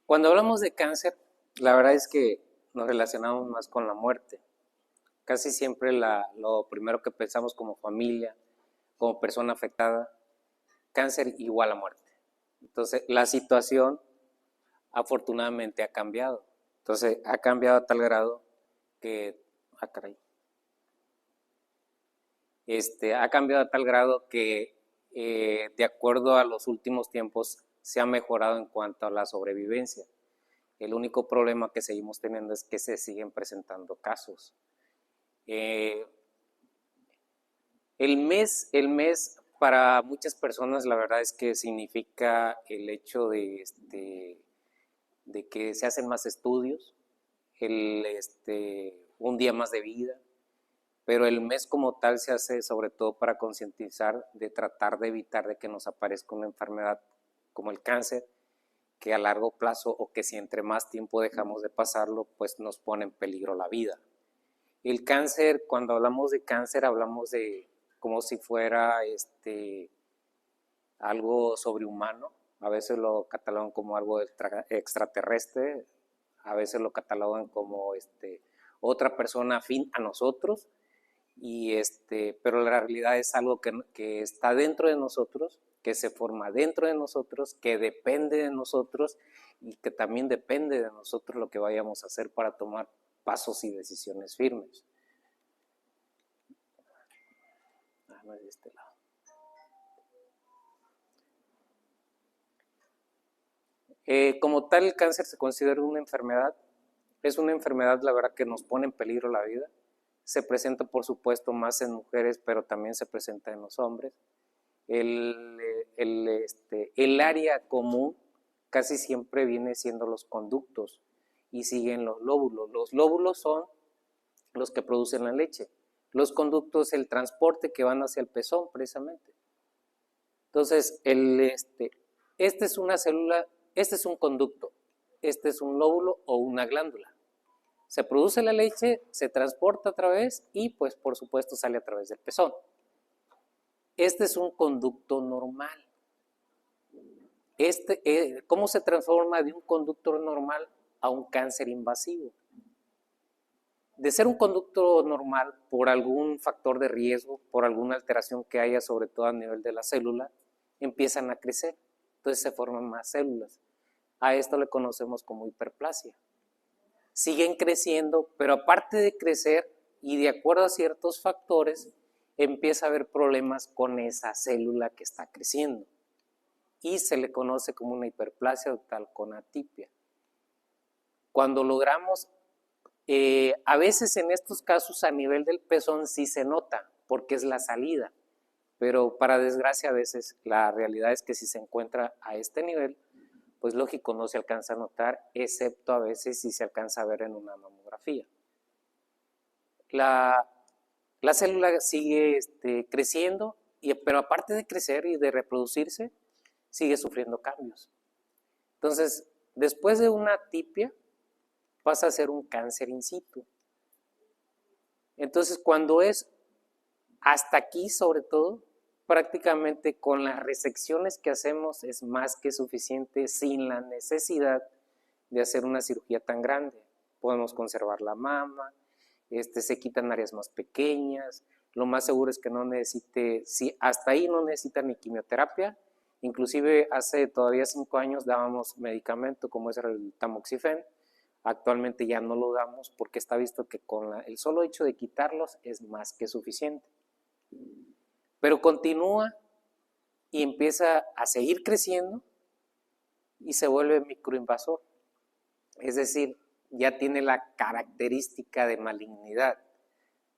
Cuando hablamos de cáncer, la verdad es que nos relacionamos más con la muerte. Casi siempre lo primero que pensamos como familia, como persona afectada, cáncer igual a muerte. Entonces, la situación afortunadamente ha cambiado. Entonces, ha cambiado a tal grado que, caray, ha cambiado a tal grado que de acuerdo a los últimos tiempos se ha mejorado en cuanto a la sobrevivencia. El único problema que seguimos teniendo es que se siguen presentando casos. El mes para muchas personas la verdad es que significa el hecho de que se hacen más estudios, un día más de vida, pero el mes como tal se hace sobre todo para concientizar de tratar de evitar de que nos aparezca una enfermedad como el cáncer, que a largo plazo o que si entre más tiempo dejamos de pasarlo, pues nos pone en peligro la vida. El cáncer, cuando hablamos de cáncer, hablamos de como si fuera algo sobrehumano. A veces lo catalogan como algo extraterrestre, a veces lo catalogan como otra persona afín a nosotros, pero la realidad es algo que está dentro de nosotros, que se forma dentro de nosotros, que depende de nosotros y que también depende de nosotros lo que vayamos a hacer para tomar pasos y decisiones firmes. No es de este lado. Como tal, el cáncer se considera una enfermedad. Es una enfermedad, la verdad, que nos pone en peligro la vida. Se presenta, por supuesto, más en mujeres, pero también se presenta en los hombres. El área común casi siempre viene siendo los conductos y siguen los lóbulos. Los lóbulos son los que producen la leche. Los conductos, el transporte que van hacia el pezón, precisamente. Entonces, es una célula, este es un conducto, este es un lóbulo o una glándula. Se produce la leche, se transporta a través y, pues, por supuesto, sale a través del pezón. Este es un conducto normal. ¿Cómo se transforma de un conducto normal a un cáncer invasivo? De ser un conducto normal, por algún factor de riesgo, por alguna alteración que haya, sobre todo a nivel de la célula, empiezan a crecer. Entonces se forman más células. A esto le conocemos como hiperplasia. Siguen creciendo, pero aparte de crecer y de acuerdo a ciertos factores, empieza a haber problemas con esa célula que está creciendo y se le conoce como una hiperplasia o talconatipia. Cuando logramos, a veces en estos casos a nivel del pezón sí se nota porque es la salida, pero para desgracia a veces la realidad es que si se encuentra a este nivel, pues lógico no se alcanza a notar, excepto a veces si se alcanza a ver en una mamografía. La célula sigue creciendo, pero aparte de crecer y de reproducirse, sigue sufriendo cambios. Entonces, después de una atipia, pasa a ser un cáncer in situ. Entonces, cuando es hasta aquí, sobre todo, prácticamente con las resecciones que hacemos es más que suficiente sin la necesidad de hacer una cirugía tan grande. Podemos conservar la mama, se quitan áreas más pequeñas, lo más seguro es que no necesite, si hasta ahí no necesita ni quimioterapia, inclusive hace todavía 5 años dábamos medicamento como es el tamoxifen, actualmente ya no lo damos porque está visto que con el solo hecho de quitarlos es más que suficiente. Pero continúa y empieza a seguir creciendo y se vuelve microinvasor. Es decir, ya tiene la característica de malignidad,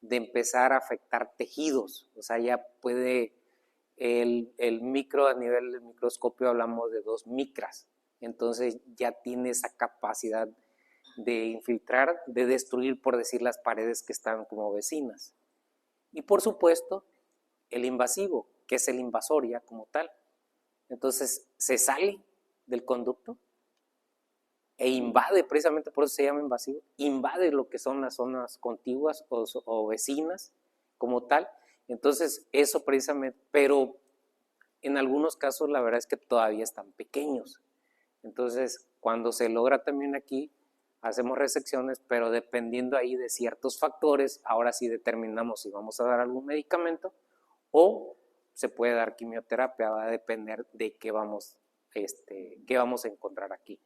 de empezar a afectar tejidos. O sea, ya puede, el micro, a nivel del microscopio hablamos de 2 micras. Entonces ya tiene esa capacidad de infiltrar, de destruir, por decir, las paredes que están como vecinas. Y por supuesto, el invasivo, que es el invasor ya como tal. Entonces se sale del conducto e invade, precisamente por eso se llama invasivo, invade lo que son las zonas contiguas o vecinas como tal. Entonces eso precisamente, pero en algunos casos la verdad es que todavía están pequeños. Entonces, cuando se logra también aquí, hacemos resecciones, pero dependiendo ahí de ciertos factores, ahora sí determinamos si vamos a dar algún medicamento o se puede dar quimioterapia, va a depender de qué vamos a encontrar aquí.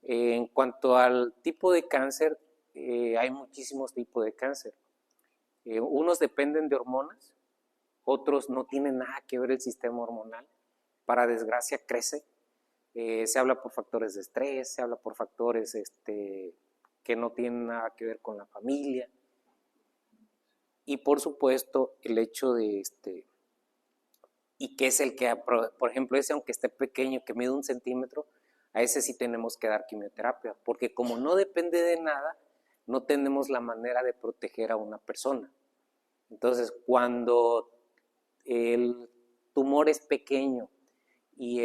En cuanto al tipo de cáncer, hay muchísimos tipos de cáncer. Unos dependen de hormonas, otros no tienen nada que ver el sistema hormonal. Para desgracia crece. Se habla por factores de estrés, se habla por factores que no tienen nada que ver con la familia. Y por supuesto el hecho de y que es el que, por ejemplo, ese aunque esté pequeño, que mide 1 centímetro, a ese sí tenemos que dar quimioterapia, porque como no depende de nada, no tenemos la manera de proteger a una persona. Entonces, cuando el tumor es pequeño y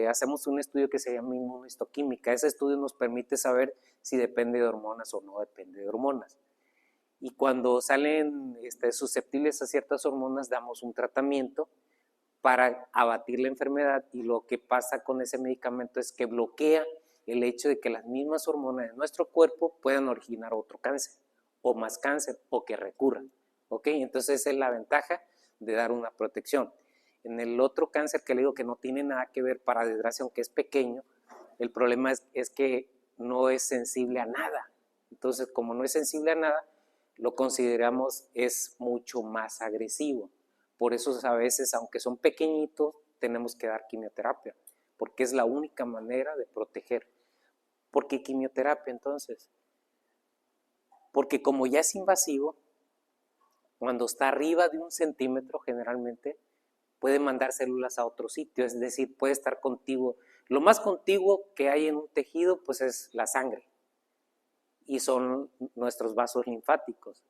hacemos un estudio que se llama inmunohistoquímica, ese estudio nos permite saber si depende de hormonas o no depende de hormonas. Y cuando salen susceptibles a ciertas hormonas, damos un tratamiento para abatir la enfermedad, y lo que pasa con ese medicamento es que bloquea el hecho de que las mismas hormonas de nuestro cuerpo puedan originar otro cáncer o más cáncer o que recurran. ¿Ok? Entonces esa es la ventaja de dar una protección. En el otro cáncer que le digo que no tiene nada que ver, para desgracia, aunque es pequeño, el problema es que no es sensible a nada. Entonces, como no es sensible a nada, lo consideramos es mucho más agresivo. Por eso a veces, aunque son pequeñitos, tenemos que dar quimioterapia, porque es la única manera de proteger. ¿Por qué quimioterapia entonces? Porque como ya es invasivo, cuando está arriba de 1 centímetro generalmente, puede mandar células a otro sitio, es decir, puede estar contiguo. Lo más contiguo que hay en un tejido pues es la sangre y son nuestros vasos linfáticos.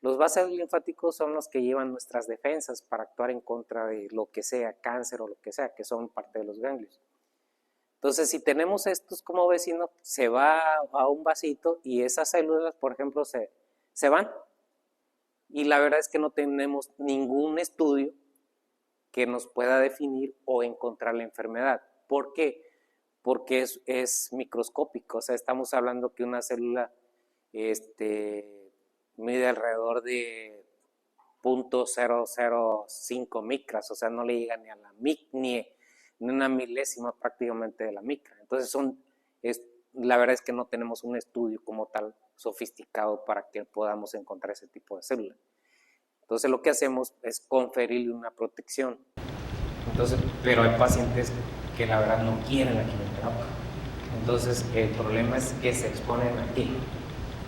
Los vasos linfáticos son los que llevan nuestras defensas para actuar en contra de lo que sea, cáncer o lo que sea, que son parte de los ganglios. Entonces, si tenemos estos como vecinos, se va a un vasito y esas células, por ejemplo, se van. Y la verdad es que no tenemos ningún estudio que nos pueda definir o encontrar la enfermedad. ¿Por qué? Porque es microscópico, o sea, estamos hablando que una célula mide alrededor de 0.005 micras, o sea, no le llega ni a la ni una milésima prácticamente de la micra. Entonces la verdad es que no tenemos un estudio como tal sofisticado para que podamos encontrar ese tipo de células. Entonces lo que hacemos es conferirle una protección. Entonces, pero hay pacientes que la verdad no quieren la quimioterapia. Entonces el problema es que se exponen aquí.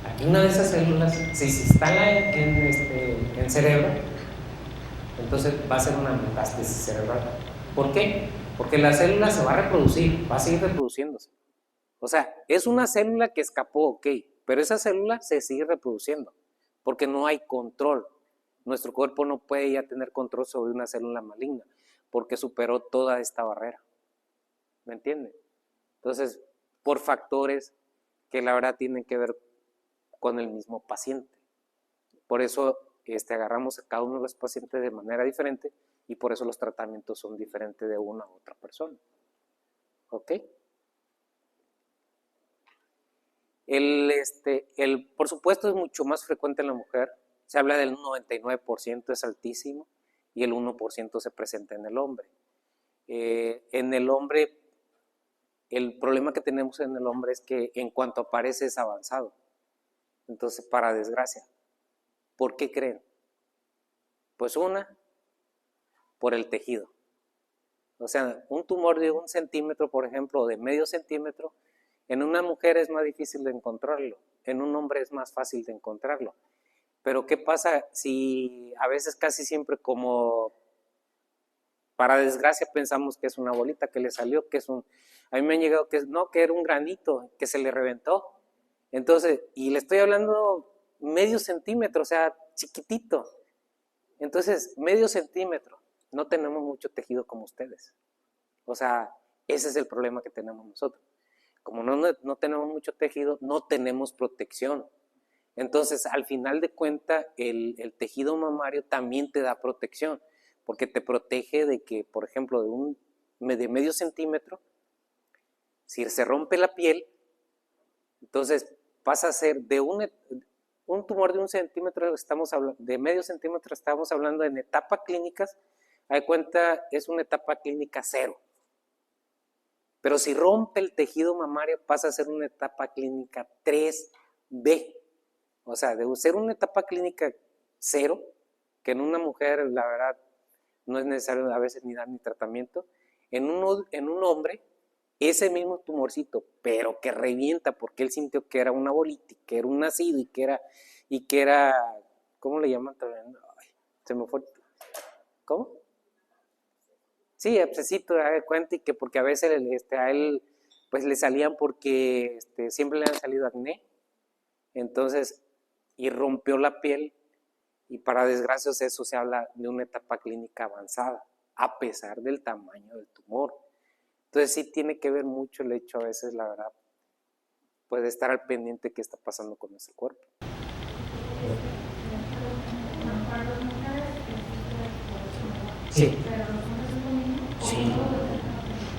Aquí una de esas células, si se instala en cerebro, entonces va a ser una metástasis cerebral. ¿Por qué? Porque la célula se va a reproducir, va a seguir reproduciéndose. O sea, es una célula que escapó, ok, pero esa célula se sigue reproduciendo porque no hay control. Nuestro cuerpo no puede ya tener control sobre una célula maligna porque superó toda esta barrera. ¿Me entienden? Entonces, por factores que la verdad tienen que ver con el mismo paciente. Por eso agarramos a cada uno de los pacientes de manera diferente y por eso los tratamientos son diferentes de una a otra persona. ¿Ok? Por supuesto es mucho más frecuente en la mujer. Se habla del 99%, es altísimo, y el 1% se presenta en el hombre. En el hombre, el problema que tenemos en el hombre es que en cuanto aparece es avanzado. Entonces, para desgracia, ¿por qué creen? Pues por el tejido. O sea, un tumor de 1 centímetro, por ejemplo, o de medio centímetro, en una mujer es más difícil de encontrarlo, en un hombre es más fácil de encontrarlo. Pero ¿qué pasa si a veces casi siempre como para desgracia pensamos que es una bolita que le salió, que es a mí me han llegado que era un granito, que se le reventó. Entonces, y le estoy hablando medio centímetro, o sea, chiquitito. Entonces, medio centímetro, no tenemos mucho tejido como ustedes. O sea, ese es el problema que tenemos nosotros. Como no tenemos mucho tejido, no tenemos protección. Entonces, al final de cuentas, el tejido mamario también te da protección, porque te protege de que, por ejemplo, de medio centímetro, Si se rompe la piel, entonces pasa a ser de un tumor de 1 centímetro, de medio centímetro, estamos hablando en etapas clínicas, hay cuenta, es una etapa clínica 0. Pero si rompe el tejido mamario, pasa a ser una etapa clínica 3B. O sea, de ser una etapa clínica 0, que en una mujer, la verdad, no es necesario a veces ni dar ni tratamiento, en un hombre, ese mismo tumorcito, pero que revienta porque él sintió que era una bolita, que era un ácido y que era, ¿cómo le llaman también? Ay, se me fue. ¿Cómo? Sí, abscesito, de cuenta, y que porque a veces a él pues le salían porque siempre le han salido acné, entonces, y rompió la piel, y para desgracias eso se habla de una etapa clínica avanzada, a pesar del tamaño del tumor. Entonces sí tiene que ver mucho el hecho, a veces la verdad, puede estar al pendiente qué está pasando con ese cuerpo. Sí. Sí.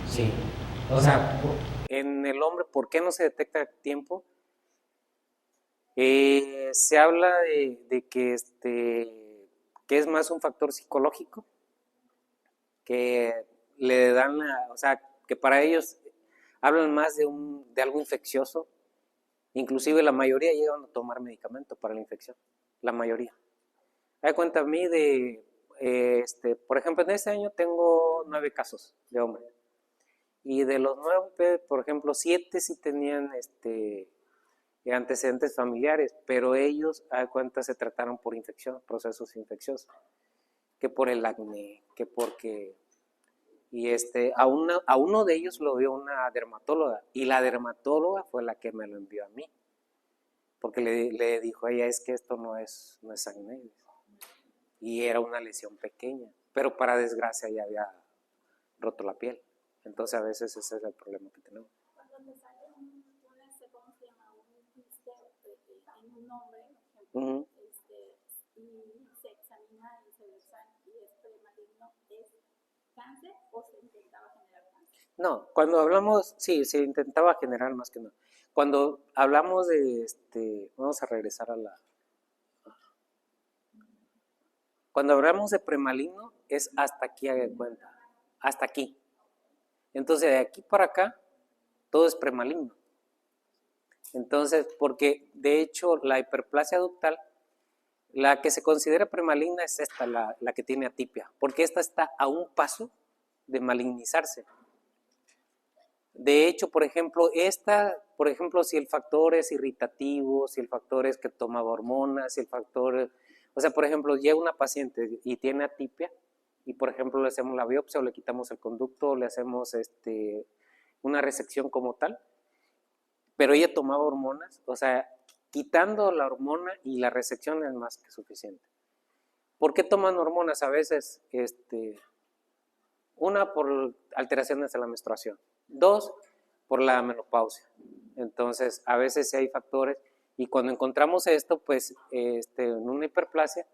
Sí. O sea, en el hombre, ¿por qué no se detecta a tiempo? Se habla de que es más un factor psicológico, que le dan o sea, que para ellos hablan más de algo infeccioso. Inclusive la mayoría llegan a tomar medicamento para la infección, la mayoría. Hay cuenta a mí por ejemplo, en este año tengo 9 casos de hombres. Y de los 9, por ejemplo, 7 sí tenían antecedentes familiares, pero ellos, a cuenta, se trataron por infección, procesos infecciosos, que por el acné, que porque... Y a uno de ellos lo vio una dermatóloga, y la dermatóloga fue la que me lo envió a mí, porque le dijo a ella, es que esto no es acné, y era una lesión pequeña, pero para desgracia ya había roto la piel. Entonces a veces ese es el problema que tenemos. Cuando te sale ¿cómo se llama? Un quiste en un hombre, por ejemplo, y se examina y se ve y es premaligno, ¿es cáncer o se intentaba generar cáncer? No, cuando hablamos, sí, se intentaba generar más que no. Cuando hablamos vamos a regresar a la... Cuando hablamos de premaligno es hasta aquí, haga de cuenta, hasta aquí. Entonces de aquí para acá todo es premaligno. Entonces, porque de hecho la hiperplasia ductal, la que se considera premaligna es esta, la que tiene atipia, porque esta está a un paso de malignizarse. De hecho, por ejemplo, si el factor es irritativo, si el factor es que toma hormonas, si el factor, o sea, por ejemplo, llega una paciente y tiene atipia, y por ejemplo le hacemos la biopsia o le quitamos el conducto, o le hacemos una resección como tal, pero ella tomaba hormonas, o sea, quitando la hormona y la resección es más que suficiente. ¿Por qué toman hormonas? A veces, una, por alteraciones de la menstruación. 2, por la menopausia. Entonces, a veces sí hay factores, y cuando encontramos esto, pues, en una hiperplasia,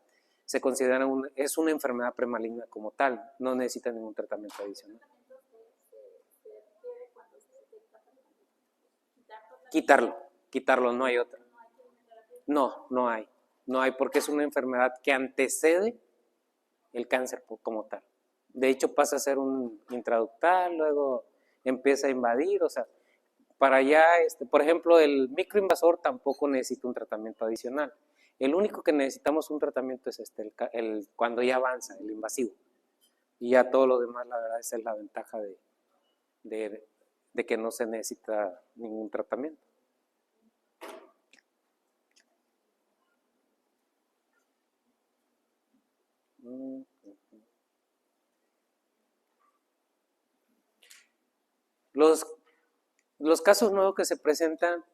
se considera es una enfermedad premaligna como tal, no necesita ningún tratamiento adicional. Quitarlo, no hay otra. No hay porque es una enfermedad que antecede el cáncer como tal. De hecho pasa a ser un intraductal, luego empieza a invadir, o sea, para allá, por ejemplo, el microinvasor tampoco necesita un tratamiento adicional. El único que necesitamos un tratamiento es cuando ya avanza, el invasivo. Y ya todo lo demás, la verdad, esa es la ventaja de que no se necesita ningún tratamiento. Los casos nuevos que se presentan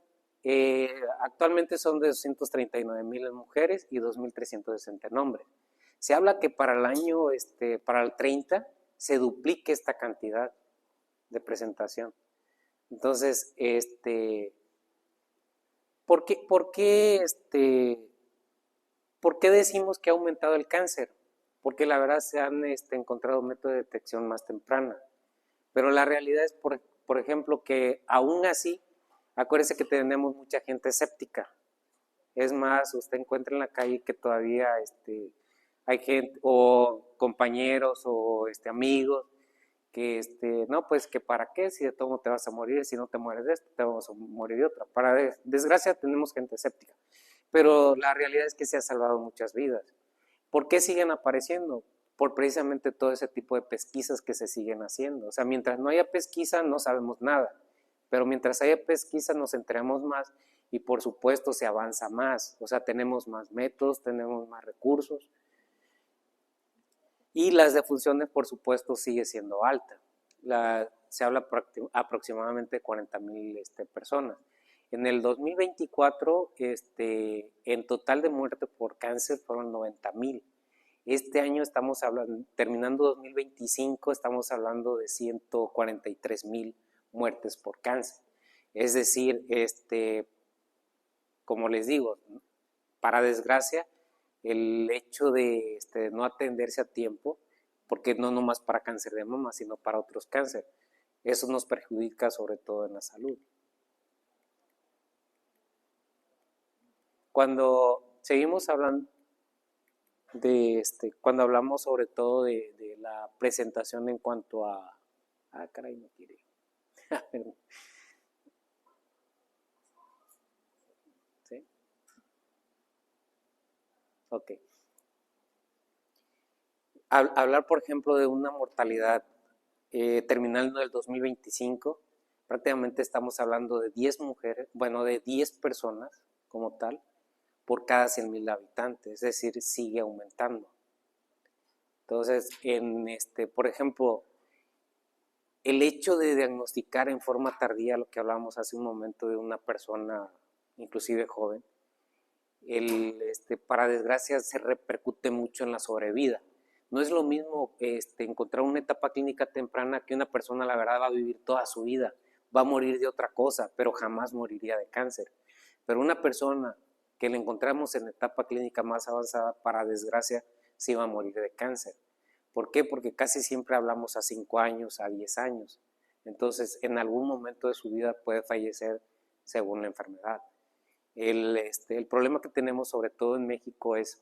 actualmente son de 239,000 en mujeres y 2,360 en hombres. Se habla que para el año, para el 30, se duplique esta cantidad de presentación. Entonces, ¿por qué decimos que ha aumentado el cáncer? Porque la verdad se han encontrado métodos de detección más temprana. Pero la realidad es por ejemplo, que aún así, acuérdese que tenemos mucha gente escéptica. Es más, usted encuentra en la calle que todavía hay gente o compañeros o amigos que no, pues que para qué, si de todo te vas a morir, si no te mueres de esto, te vas a morir de otra. Para desgracia tenemos gente escéptica, pero la realidad es que se ha salvado muchas vidas. ¿Por qué siguen apareciendo? Por precisamente todo ese tipo de pesquisas que se siguen haciendo. O sea, mientras no haya pesquisa no sabemos nada, pero mientras haya pesquisa nos enteramos más y por supuesto se avanza más. O sea, tenemos más métodos, tenemos más recursos. Y las defunciones, por supuesto, sigue siendo alta. Se habla aproximadamente de 40,000 personas. En el 2024, en total de muertes por cáncer fueron 90,000. Este año estamos hablando, terminando 2025, estamos hablando de 143,000 muertes por cáncer. Es decir, como les digo, para desgracia, el hecho de no atenderse a tiempo, porque no nomás para cáncer de mama, sino para otros cánceres, eso nos perjudica sobre todo en la salud. Cuando seguimos hablando cuando hablamos sobre todo de la presentación en cuanto a... Ah, caray, no quiere. ¿Sí? Ok. Hablar, por ejemplo, de una mortalidad terminal del 2025, prácticamente estamos hablando de 10 mujeres, bueno, de 10 personas como tal, por cada 100,000 habitantes, es decir, sigue aumentando. Entonces, por ejemplo, el hecho de diagnosticar en forma tardía, lo que hablábamos hace un momento de una persona, inclusive joven, para desgracia se repercute mucho en la sobrevida. No es lo mismo encontrar una etapa clínica temprana que una persona, la verdad, va a vivir toda su vida, va a morir de otra cosa, pero jamás moriría de cáncer. Pero una persona que la encontramos en etapa clínica más avanzada, para desgracia, sí va a morir de cáncer. ¿Por qué? Porque casi siempre hablamos a 5 años, a 10 años. Entonces, en algún momento de su vida puede fallecer según la enfermedad. El problema que tenemos, sobre todo en México, es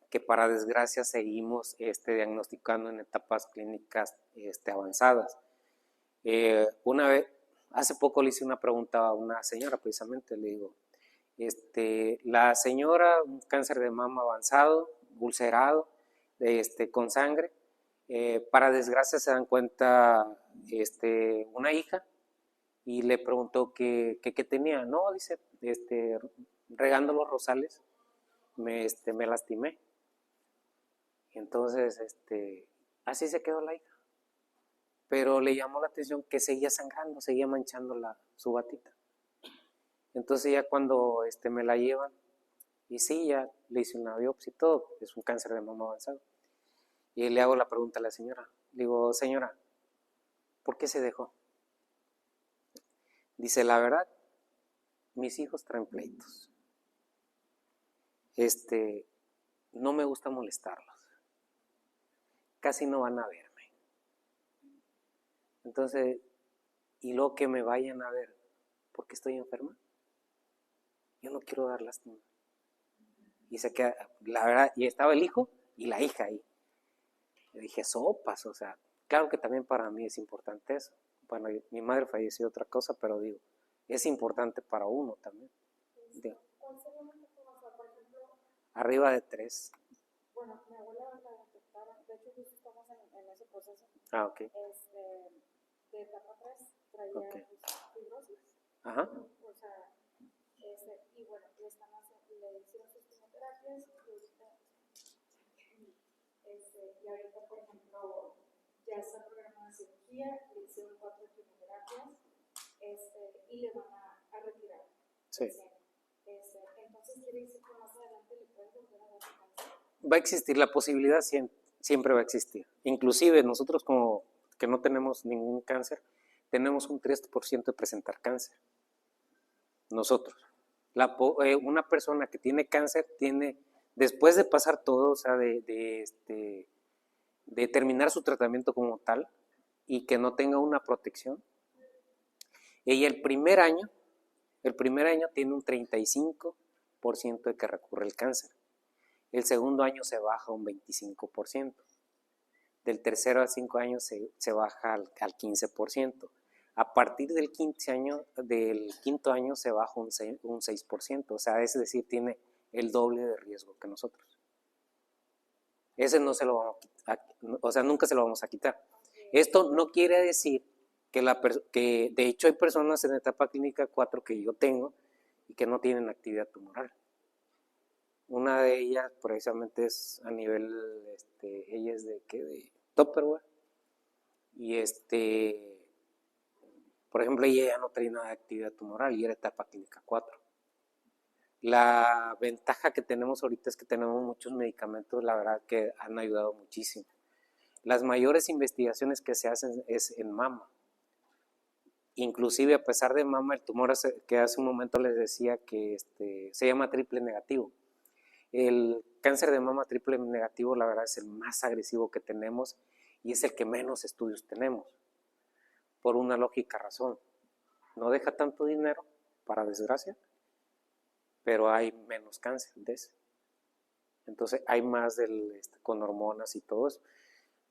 que para desgracia seguimos diagnosticando en etapas clínicas avanzadas. Una vez, hace poco le hice una pregunta a una señora, precisamente, le digo, la señora, un cáncer de mama avanzado, ulcerado, con sangre, para desgracia se dan cuenta una hija y le preguntó qué tenía. No, dice, regando los rosales me lastimé. Entonces, así se quedó la hija. Pero le llamó la atención que seguía sangrando, seguía manchando su batita. Entonces ya cuando me la llevan, y sí, ya le hice una biopsia y todo, es un cáncer de mama avanzado. Y le hago la pregunta a la señora. Le digo, señora, ¿por qué se dejó? Dice, la verdad, mis hijos traen pleitos. No me gusta molestarlos. Casi no van a verme. Entonces, y luego que me vayan a ver, porque estoy enferma. Yo no quiero dar lástima. Y se queda, la verdad, y estaba el hijo y la hija ahí. Le dije, sopas, o sea, claro que también para mí es importante eso. Bueno, mi madre falleció de otra cosa, pero digo, es importante para uno también. Digo, arriba de 3. Bueno, mi abuela la detectaron, de hecho justo estamos en ese proceso. Ah, ok. De etapa 3 traía Okay. fibrosis. Ajá. O sea, y bueno, le hicieron sus quimioterapias y ahorita, por ejemplo, ya está programada cirugía, le hicieron 4 quimioterapias y le van a retirar. Sí. Entonces quiere decir que más adelante le pueden volver a dar cáncer. Va a existir la posibilidad, siempre va a existir. Inclusive nosotros como que no tenemos ningún cáncer, tenemos un 3% de presentar cáncer. Nosotros. Una persona que tiene cáncer tiene, después de pasar todo, o sea, de terminar su tratamiento como tal y que no tenga una protección, Ella el primer año tiene un 35% de que recurre el cáncer. El segundo año se baja un 25%. Del tercero al 5 años se baja al 15%. A partir del quinto año se baja un 6%. O sea, es decir, tiene el doble de riesgo que nosotros. Ese no se lo vamos a quitar, o sea, nunca se lo vamos a quitar. Esto no quiere decir que de hecho hay personas en etapa clínica 4 que yo tengo y que no tienen actividad tumoral. Una de ellas precisamente es a nivel, ella es de Tupperware. Y por ejemplo, ella ya no trae nada de actividad tumoral y era etapa clínica 4. La ventaja que tenemos ahorita es que tenemos muchos medicamentos, la verdad que han ayudado muchísimo. Las mayores investigaciones que se hacen es en mama. Inclusive a pesar de mama, el tumor que hace un momento les decía que se llama triple negativo. El cáncer de mama triple negativo la verdad es el más agresivo que tenemos y es el que menos estudios tenemos. Por una lógica razón. No deja tanto dinero, para desgracia, pero hay menos cáncer de ese. Entonces hay más con hormonas y todo eso.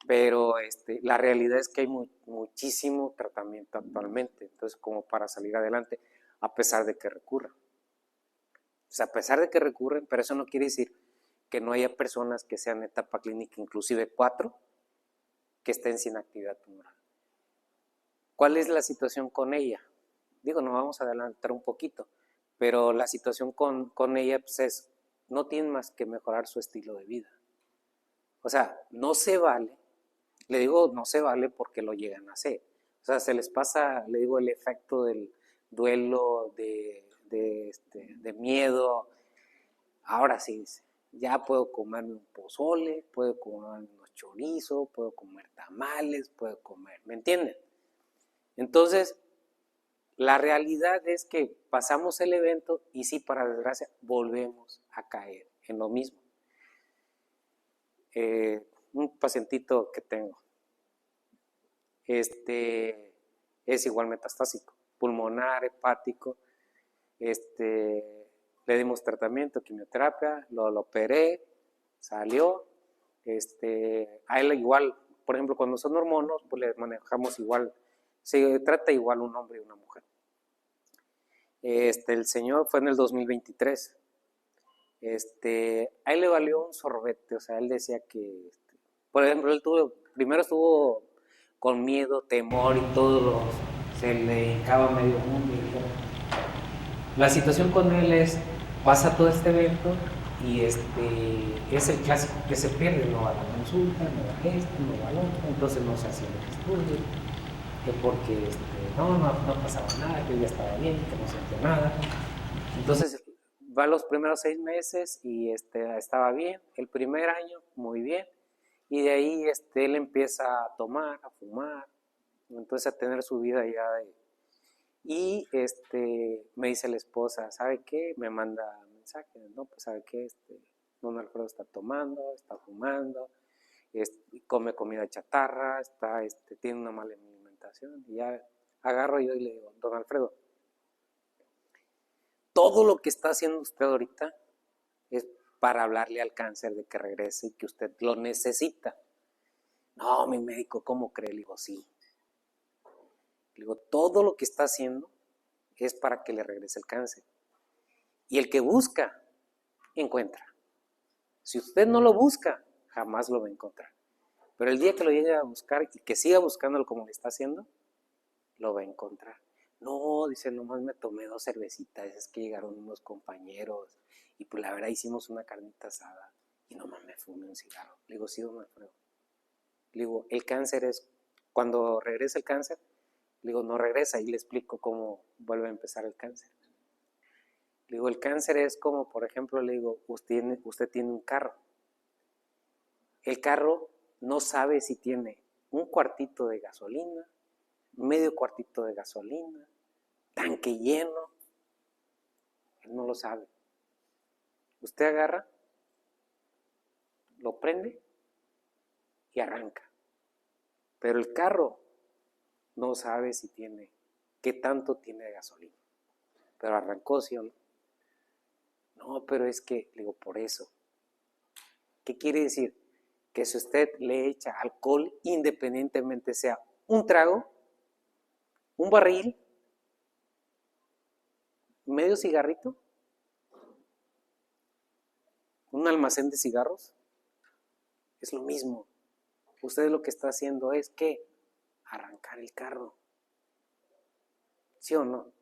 Pero la realidad es que hay muchísimo tratamiento actualmente, entonces como para salir adelante, a pesar de que recurran. O sea, a pesar de que recurren, pero eso no quiere decir que no haya personas que sean etapa clínica, inclusive 4, que estén sin actividad tumoral. ¿Cuál es la situación con ella? Digo, nos vamos a adelantar un poquito, pero la situación con ella pues no tiene más que mejorar su estilo de vida. O sea, no se vale. Le digo, no se vale porque lo llegan a hacer. O sea, se les pasa, le digo, el efecto del duelo, de miedo. Ahora sí, ya puedo comerme un pozole, puedo comer unos chorizos, puedo comer tamales, puedo comer, ¿me entienden? Entonces, la realidad es que pasamos el evento y sí, para desgracia, volvemos a caer en lo mismo. Un pacientito que tengo, es igual metastásico, pulmonar, hepático, le dimos tratamiento, quimioterapia, lo operé, salió, a él igual, por ejemplo, cuando son hormonas, pues le manejamos igual, se trata igual un hombre y una mujer. El señor fue en el 2023, a él le valió un sorbete, o sea, él decía que, por ejemplo, él primero estuvo con miedo, temor y todo, se le hincaba medio mundo. La situación con él es, pasa todo este evento y es el clásico que se pierde, no va a la consulta, no va a esto, no va al otro, entonces no se hacía el estudio, que porque no pasaba nada, que ya estaba bien, que no sentía nada. Entonces va los primeros 6 meses y estaba bien, el primer año muy bien, y de ahí él empieza a tomar, a fumar, entonces a tener su vida ya y me dice la esposa, ¿sabe qué? Me manda mensajes, ¿no? Pues ¿sabe qué? Don Alfredo está tomando, está fumando, come comida chatarra, tiene una mala alimentación. Y ya agarro yo y le digo, don Alfredo, todo lo que está haciendo usted ahorita es para hablarle al cáncer de que regrese y que usted lo necesita. No, mi médico, ¿cómo cree? Le digo, sí. Le digo, todo lo que está haciendo es para que le regrese el cáncer. Y el que busca, encuentra. Si usted no lo busca, jamás lo va a encontrar. Pero el día que lo llegue a buscar y que siga buscándolo como le está haciendo, lo va a encontrar. No, dice, nomás me tomé 2 cervecitas, es que llegaron unos compañeros y pues la verdad hicimos una carnita asada y nomás me fumé un cigarro. Le digo, sí, don Alfredo. Le digo, el cáncer es, cuando regresa el cáncer, le digo, no regresa, y le explico cómo vuelve a empezar el cáncer. Le digo, el cáncer es como, por ejemplo, le digo, usted tiene un carro. El carro no sabe si tiene un cuartito de gasolina, medio cuartito de gasolina, tanque lleno. Él no lo sabe. Usted agarra, lo prende y arranca. Pero el carro no sabe si tiene ¿qué tanto tiene de gasolina? Pero arrancó, ¿sí o no? No, pero es que, digo, por eso. ¿Qué quiere decir? Que si usted le echa alcohol, independientemente sea un trago, un barril, medio cigarrito, un almacén de cigarros, es lo mismo. Usted lo que está haciendo es que arrancar el carro. ¿Sí o no?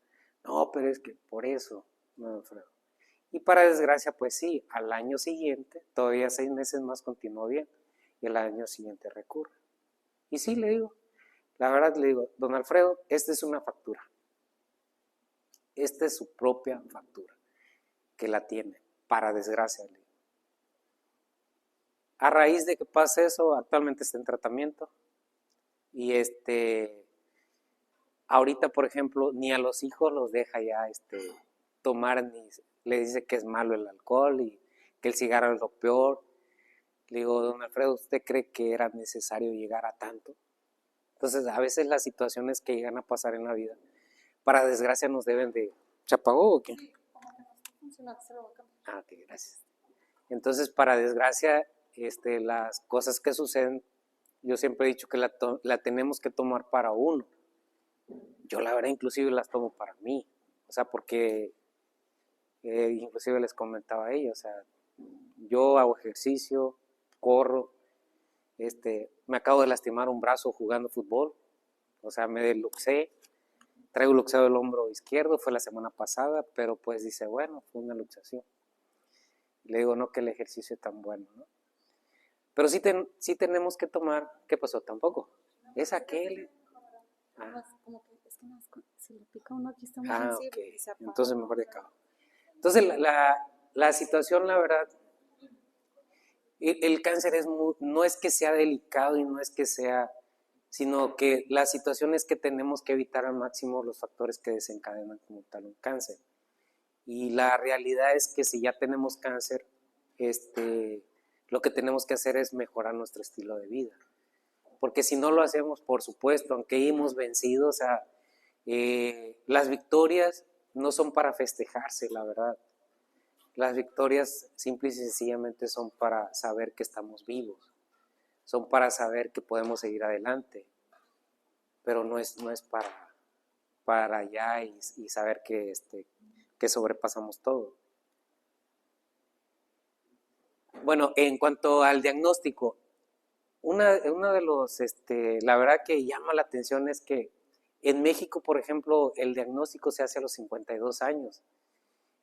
No, pero es que por eso, no, Alfredo. Y para desgracia, pues sí, al año siguiente, todavía 6 meses más continuó bien, y el año siguiente recurre. Y sí, le digo, la verdad le digo, don Alfredo, esta es una factura. Esta es su propia factura, que la tiene, para desgracia. A raíz de que pase eso, actualmente está en tratamiento. Y ahorita, por ejemplo, ni a los hijos los deja ya tomar, ni le dice que es malo el alcohol y que el cigarro es lo peor. Le digo, don Alfredo, ¿usted cree que era necesario llegar a tanto? Entonces, a veces las situaciones que llegan a pasar en la vida, para desgracia, nos deben de... ¿Se apagó o qué? Ah, ok, gracias. Entonces, para desgracia, las cosas que suceden, yo siempre he dicho que la tenemos que tomar para uno. Yo la verdad inclusive las tomo para mí, o sea, porque inclusive les comentaba a ella, o sea, yo hago ejercicio, corro, me acabo de lastimar un brazo jugando fútbol, o sea, me desluxé, traigo luxado el hombro izquierdo, fue la semana pasada, pero pues dice, bueno, fue una luxación. Le digo, no que el ejercicio es tan bueno, ¿no? Pero sí, sí tenemos que tomar, ¿qué pasó? Tampoco, es aquel... Como que es que si le pica uno aquí está muy sensible. Okay. Entonces mejor de acá. Entonces la situación, la verdad, el cáncer no es que sea delicado y no es que sea, sino que la situación es que tenemos que evitar al máximo los factores que desencadenan como tal un cáncer. Y la realidad es que si ya tenemos cáncer, lo que tenemos que hacer es mejorar nuestro estilo de vida. Porque si no lo hacemos, por supuesto, aunque hemos vencido, o sea, las victorias no son para festejarse, la verdad. Las victorias simple y sencillamente son para saber que estamos vivos, son para saber que podemos seguir adelante, pero no es para allá y saber que sobrepasamos todo. Bueno, en cuanto al diagnóstico, una de los, la verdad que llama la atención es que en México, por ejemplo, el diagnóstico se hace a los 52 años.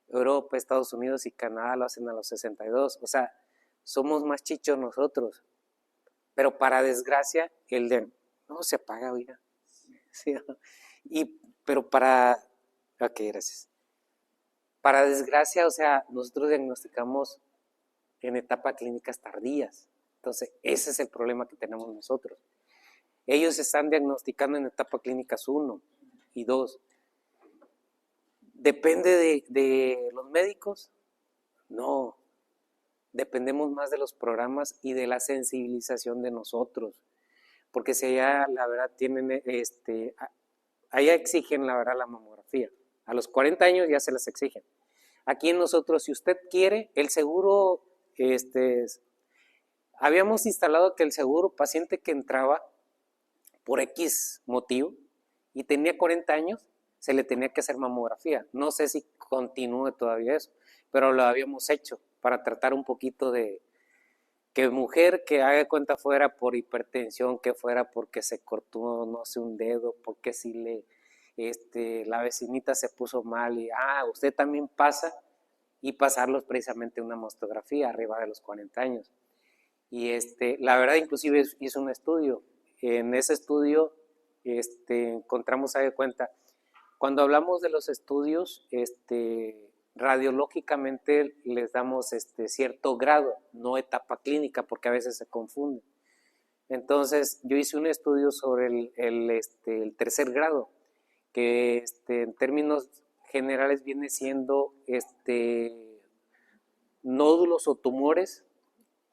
Europa, Estados Unidos y Canadá lo hacen a los 62. O sea, somos más chichos nosotros. Pero para desgracia, no se apaga, oiga. Sí, pero ok, gracias. Para desgracia, o sea, nosotros diagnosticamos en etapas clínicas tardías. Entonces, ese es el problema que tenemos nosotros. Ellos están diagnosticando en etapa clínicas 1 y 2. ¿Depende de los médicos? No. Dependemos más de los programas y de la sensibilización de nosotros. Porque si allá, la verdad, tienen, allá exigen, la verdad, la mamografía. A los 40 años ya se las exigen. Aquí en nosotros, si usted quiere, el seguro, habíamos instalado que el seguro paciente que entraba por X motivo y tenía 40 años, se le tenía que hacer mamografía. No sé si continúe todavía eso, pero lo habíamos hecho para tratar un poquito de que mujer que haga cuenta fuera por hipertensión, que fuera porque se cortó, no sé, un dedo, porque si la vecinita se puso mal y, usted también pasa, y pasarlos precisamente una mastografía arriba de los 40 años. Y la verdad, inclusive hizo un estudio. En ese estudio encontramos, haga cuenta, cuando hablamos de los estudios, radiológicamente les damos cierto grado, no etapa clínica, porque a veces se confunde. Entonces, yo hice un estudio sobre el tercer grado, que en términos generales viene siendo nódulos o tumores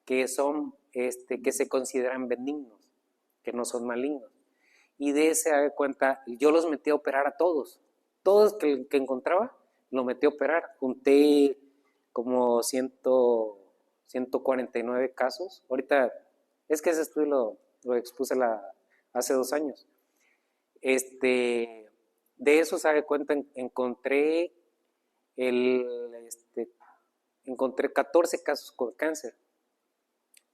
que son que se consideran benignos, que no son malignos. y de ese, haga de cuenta, yo los metí a operar a todos que encontraba, lo metí a operar, junté como 149 casos, ahorita, es que ese estudio lo expuse hace 2 años, de esos, haga de cuenta, encontré 14 casos con cáncer,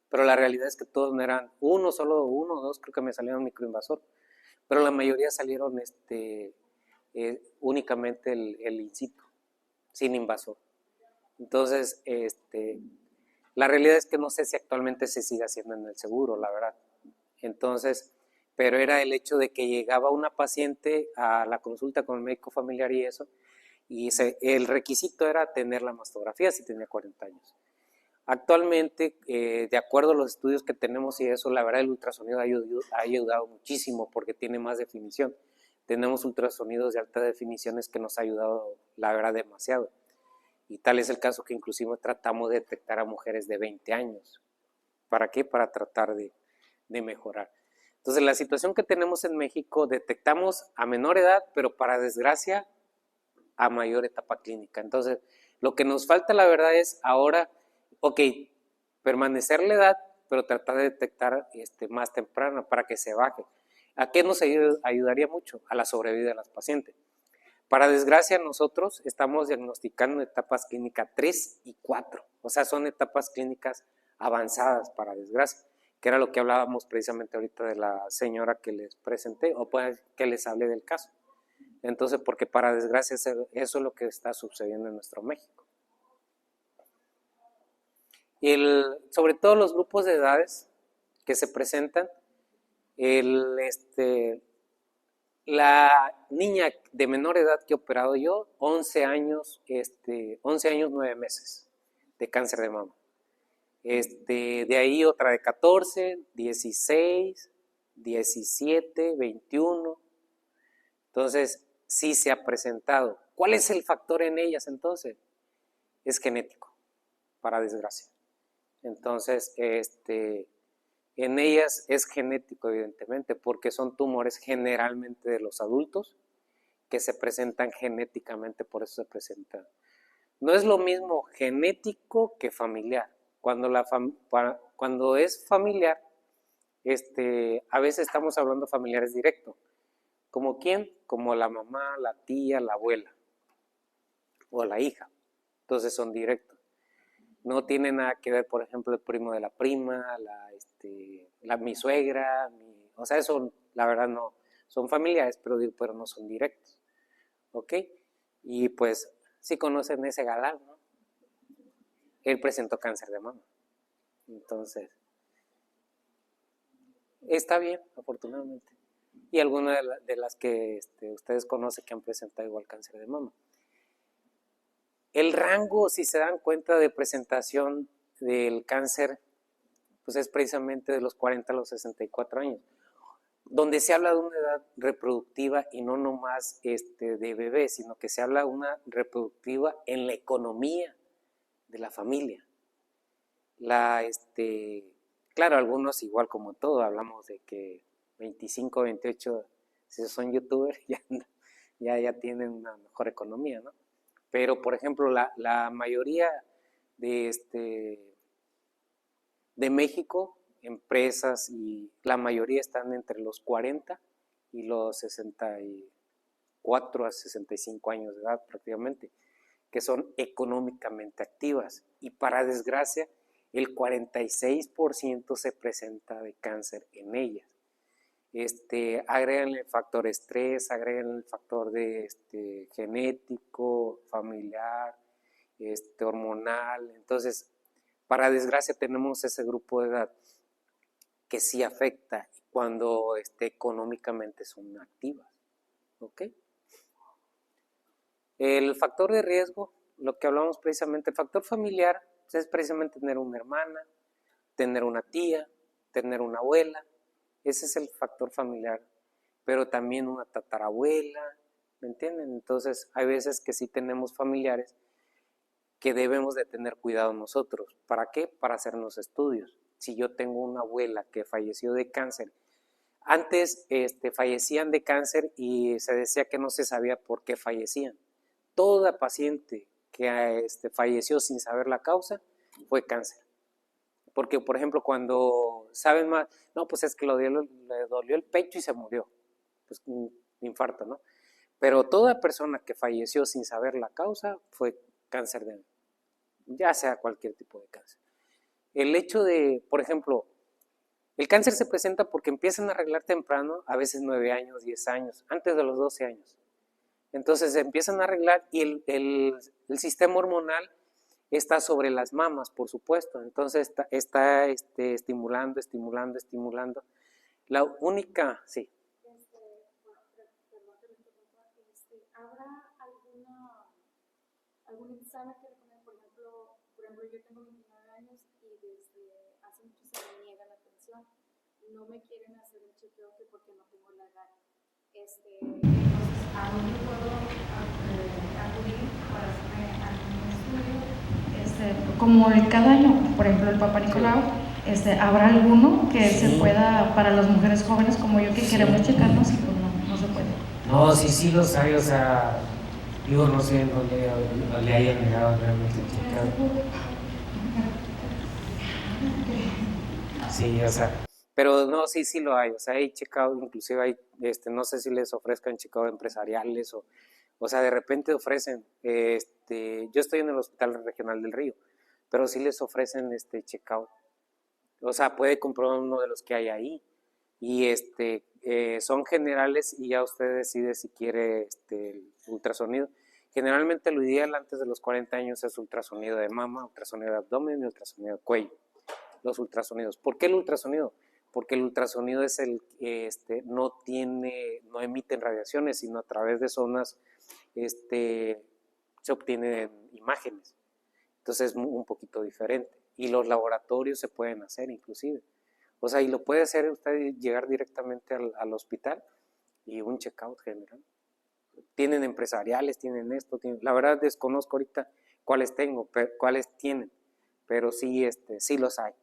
pero la realidad es que todos no eran, solo uno o dos creo que me salieron microinvasor, pero la mayoría salieron únicamente el in situ, sin invasor. Entonces, la realidad es que no sé si actualmente se sigue haciendo en el seguro, la verdad. Entonces, pero era el hecho de que llegaba una paciente a la consulta con el médico familiar y eso, y el requisito era tener la mastografía si tenía 40 años. Actualmente, de acuerdo a los estudios que tenemos y eso, la verdad el ultrasonido ha ayudado muchísimo porque tiene más definición. Tenemos ultrasonidos de alta definición que nos ha ayudado, la verdad, demasiado. Y tal es el caso que inclusive tratamos de detectar a mujeres de 20 años. ¿Para qué? Para tratar de mejorar. Entonces, la situación que tenemos en México, detectamos a menor edad, pero para desgracia, a mayor etapa clínica. Entonces, lo que nos falta, la verdad, es ahora, permanecer la edad, pero tratar de detectar más temprano para que se baje. ¿A qué nos ayudaría mucho? A la sobrevida de las pacientes. Para desgracia, nosotros estamos diagnosticando etapas clínicas 3 y 4, o sea, son etapas clínicas avanzadas, para desgracia, que era lo que hablábamos precisamente ahorita de la señora que les presenté, o pues que les hablé del caso. Entonces, porque para desgracia eso es lo que está sucediendo en nuestro México. Sobre todo los grupos de edades que se presentan, la niña de menor edad que he operado yo, 11 años, 9 meses de cáncer de mama. De ahí otra de 14, 16, 17, 21. Entonces, sí se ha presentado. ¿Cuál es el factor en ellas entonces? Es genético, para desgracia. Entonces, en ellas es genético, evidentemente, porque son tumores generalmente de los adultos que se presentan genéticamente, por eso se presentan. No es lo mismo genético que familiar. Cuando es familiar, a veces estamos hablando de familiares directos. ¿Como quién? Como la mamá, la tía, la abuela o la hija. Entonces son directos. No tiene nada que ver, por ejemplo, el primo de la prima, mi suegra, o sea, eso la verdad no, son familiares, pero no son directos, ¿ok? Y pues, sí conocen ese galán, ¿no? Él presentó cáncer de mama, entonces, está bien, afortunadamente. Y algunas de las que ustedes conocen que han presentado igual cáncer de mama. El rango, si se dan cuenta, de presentación del cáncer, pues es precisamente de los 40 a los 64 años, donde se habla de una edad reproductiva y no nomás de bebé, sino que se habla de una reproductiva en la economía de la familia. Claro, algunos igual como todo, hablamos de que 25, 28, si son youtubers, ya tienen una mejor economía, ¿no? Pero, por ejemplo, la mayoría de México, empresas, y la mayoría están entre los 40 y los 64 a 65 años de edad prácticamente, que son económicamente activas. Y para desgracia, el 46% se presenta de cáncer en ellas. Agregan el factor estrés, agregan el factor genético, familiar, hormonal. Entonces, para desgracia tenemos ese grupo de edad que sí afecta cuando económicamente son activas, ¿ok? El factor de riesgo, lo que hablamos precisamente, el factor familiar, pues es precisamente tener una hermana, tener una tía, tener una abuela. Ese es el factor familiar, pero también una tatarabuela, ¿me entienden? Entonces, hay veces que sí tenemos familiares que debemos de tener cuidado nosotros. ¿Para qué? Para hacernos estudios. Si yo tengo una abuela que falleció de cáncer Antes fallecían de cáncer y se decía que no se sabía por qué fallecían. Toda paciente que falleció sin saber la causa fue cáncer. Porque, por ejemplo, cuando saben más, no, pues es que le dolió el pecho y se murió. Pues un infarto, ¿no? Pero toda persona que falleció sin saber la causa fue cáncer de, ya sea cualquier tipo de cáncer. El hecho de, por ejemplo, el cáncer se presenta porque empiezan a arreglar temprano, a veces 9 años, 10 años, antes de los 12 años. Entonces se empiezan a arreglar y el sistema hormonal está sobre las mamas, por supuesto. Entonces está estimulando, estimulando, estimulando. La única, sí. ¿Habrá algún examen que recomienden? Por ejemplo, yo tengo 29 años y desde hace mucho se me niega la atención. No me quieren hacer el chequeo que porque no tengo la edad. Entonces, ¿a dónde puedo acudir para hacerme algún estudio? Como de cada año, por ejemplo, el Papa Nicolau, ¿habrá alguno que se pueda, para las mujeres jóvenes como yo, que queremos checarnos y pues no se puede? No, sí los hay, o sea, digo, no sé en dónde le hayan negado realmente el checado. Sí, o sea, pero no, sí lo hay, o sea, hay checado, inclusive hay, no sé si les ofrezcan checado empresariales o sea, de repente ofrecen, yo estoy en el Hospital Regional del Río, pero sí les ofrecen checkout. O sea, puede comprar uno de los que hay ahí. Y son generales y ya usted decide si quiere el ultrasonido. Generalmente lo ideal antes de los 40 años es ultrasonido de mama, ultrasonido de abdomen y ultrasonido de cuello. Los ultrasonidos. ¿Por qué el ultrasonido? Porque el ultrasonido es el que no emiten radiaciones, sino a través de zonas se obtienen imágenes. Entonces es un poquito diferente. Y los laboratorios se pueden hacer inclusive. O sea, y lo puede hacer usted llegar directamente al hospital y un checkout general. Tienen empresariales, tienen esto, la verdad desconozco ahorita cuáles tienen, pero sí, sí los hay.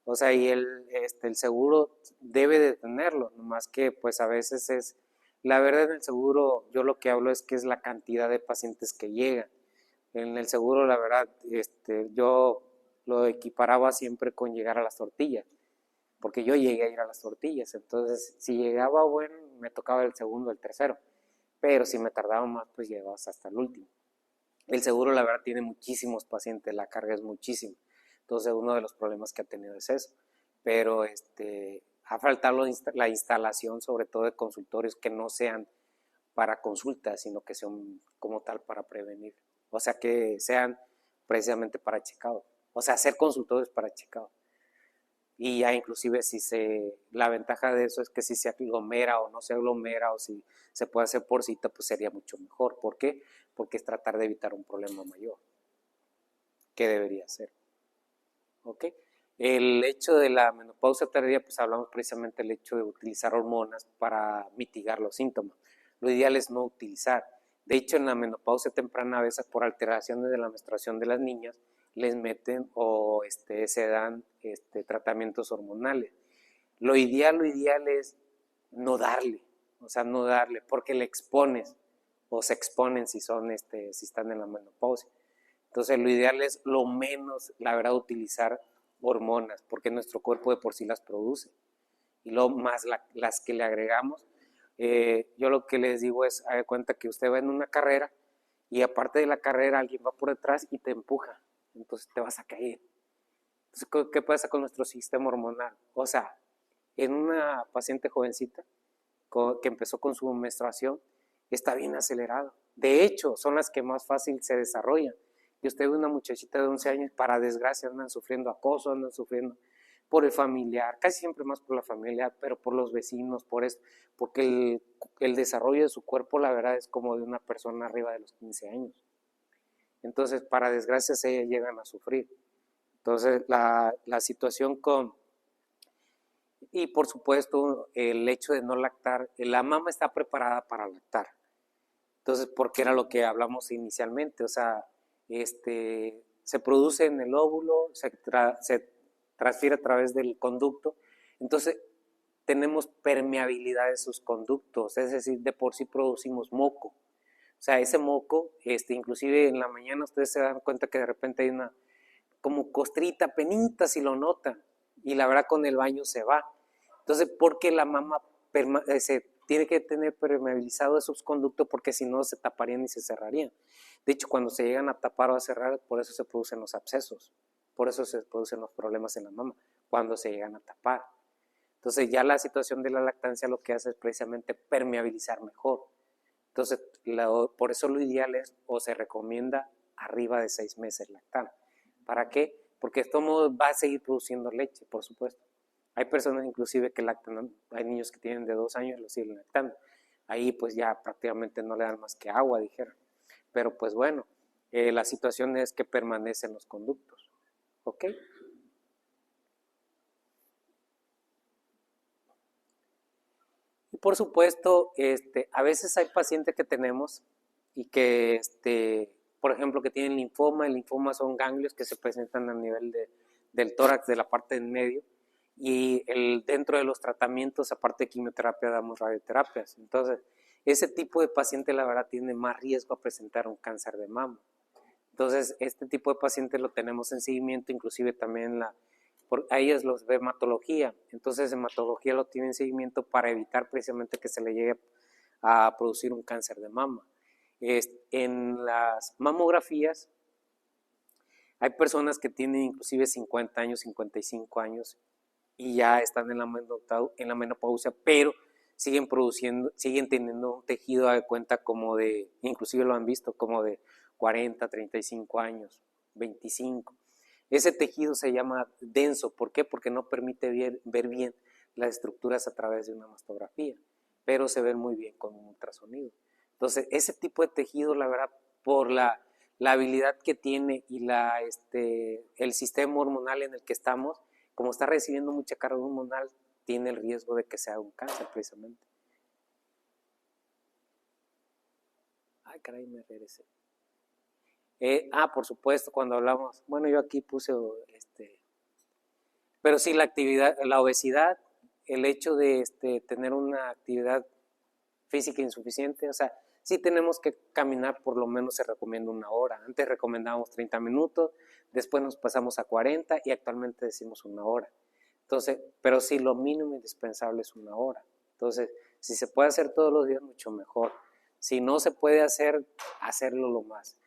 O sea, y el seguro debe de tenerlo, nomás que pues a veces la verdad en el seguro yo lo que hablo es que es la cantidad de pacientes que llegan. En el seguro la verdad yo lo equiparaba siempre con llegar a las tortillas, porque yo llegué a ir a las tortillas, entonces si llegaba bueno me tocaba el segundo, el tercero, pero si me tardaba más pues llegabas hasta el último. El seguro la verdad tiene muchísimos pacientes, la carga es muchísima. Entonces uno de los problemas que ha tenido es eso. Pero ha faltado la instalación sobre todo de consultorios que no sean para consultas, sino que sean como tal para prevenir. O sea, que sean precisamente para checado. O sea, hacer consultorios para checado. Y ya inclusive la ventaja de eso es que si se aglomera o no se aglomera o si se puede hacer por cita, pues sería mucho mejor. ¿Por qué? Porque es tratar de evitar un problema mayor. ¿Qué debería ser? ¿Ok? El hecho de la menopausia tardía, pues hablamos precisamente del hecho de utilizar hormonas para mitigar los síntomas. Lo ideal es no utilizar. De hecho, en la menopausia temprana, a veces por alteraciones de la menstruación de las niñas, les meten o se dan tratamientos hormonales. Lo ideal es no darle, o sea, no darle, porque le expones o se exponen si están en la menopausia. Entonces, lo ideal es lo menos, la verdad, utilizar hormonas, porque nuestro cuerpo de por sí las produce. Y lo más las que le agregamos, yo lo que les digo es, haga cuenta que usted va en una carrera y aparte de la carrera alguien va por detrás y te empuja, entonces te vas a caer. Entonces, ¿qué pasa con nuestro sistema hormonal? O sea, en una paciente jovencita que empezó con su menstruación, está bien acelerado. De hecho, son las que más fácil se desarrollan. Y usted ve una muchachita de 11 años, para desgracia, andan sufriendo acoso, andan sufriendo por el familiar, casi siempre más por la familia, pero por los vecinos, por esto, porque el desarrollo de su cuerpo, la verdad, es como de una persona arriba de los 15 años. Entonces, para desgracia, se llegan a sufrir. Entonces, la situación y por supuesto, el hecho de no lactar, la mama está preparada para lactar. Entonces, porque era lo que hablamos inicialmente, o sea, se produce en el óvulo, se transfiere a través del conducto. Entonces, tenemos permeabilidad de sus conductos, es decir, de por sí producimos moco. O sea, ese moco, inclusive en la mañana ustedes se dan cuenta que de repente hay una como costrita, penita, si lo notan, y la verdad con el baño se va. Entonces, porque la mama se tiene que tener permeabilizado esos conductos, porque si no se taparían y se cerrarían. De hecho, cuando se llegan a tapar o a cerrar, por eso se producen los abscesos, por eso se producen los problemas en la mama, cuando se llegan a tapar. Entonces, ya la situación de la lactancia lo que hace es precisamente permeabilizar mejor. Entonces, por eso lo ideal es, o se recomienda, arriba de 6 meses lactar. ¿Para qué? Porque esto va a seguir produciendo leche, por supuesto. Hay personas inclusive que lactan, ¿no? Hay niños que tienen de 2 años y lo siguen lactando. Ahí pues ya prácticamente no le dan más que agua, dijeron. Pero pues bueno, la situación es que permanecen los conductos. ¿Ok? Y por supuesto, a veces hay pacientes que tenemos y que, por ejemplo, que tienen linfoma. El linfoma son ganglios que se presentan a nivel del tórax, de la parte en medio. Y dentro de los tratamientos, aparte de quimioterapia, damos radioterapias. Entonces, ese tipo de paciente, la verdad, tiene más riesgo a presentar un cáncer de mama. Entonces, este tipo de pacientes lo tenemos en seguimiento, inclusive también a ellos los ve hematología. Entonces, hematología lo tiene en seguimiento para evitar precisamente que se le llegue a producir un cáncer de mama. En las mamografías, hay personas que tienen inclusive 50 años, 55 años y ya están en la menopausia, pero siguen teniendo un tejido de cuenta como de, inclusive lo han visto, como de 40, 35 años, 25. Ese tejido se llama denso. ¿Por qué? Porque no permite ver bien las estructuras a través de una mastografía, pero se ven muy bien con un ultrasonido. Entonces, ese tipo de tejido, la verdad, por la habilidad que tiene y el sistema hormonal en el que estamos, como está recibiendo mucha carga hormonal, tiene el riesgo de que sea un cáncer precisamente. Ay, caray, me regresé. Por supuesto, cuando hablamos, bueno, yo aquí puse, pero sí, la obesidad, el hecho de tener una actividad física insuficiente, o sea, sí tenemos que caminar, por lo menos se recomienda 1 hora. Antes recomendábamos 30 minutos, después nos pasamos a 40 y actualmente decimos 1 hora. Entonces, pero sí, lo mínimo indispensable es 1 hora. Entonces, si se puede hacer todos los días, mucho mejor. Si no se puede hacer, hacerlo lo más.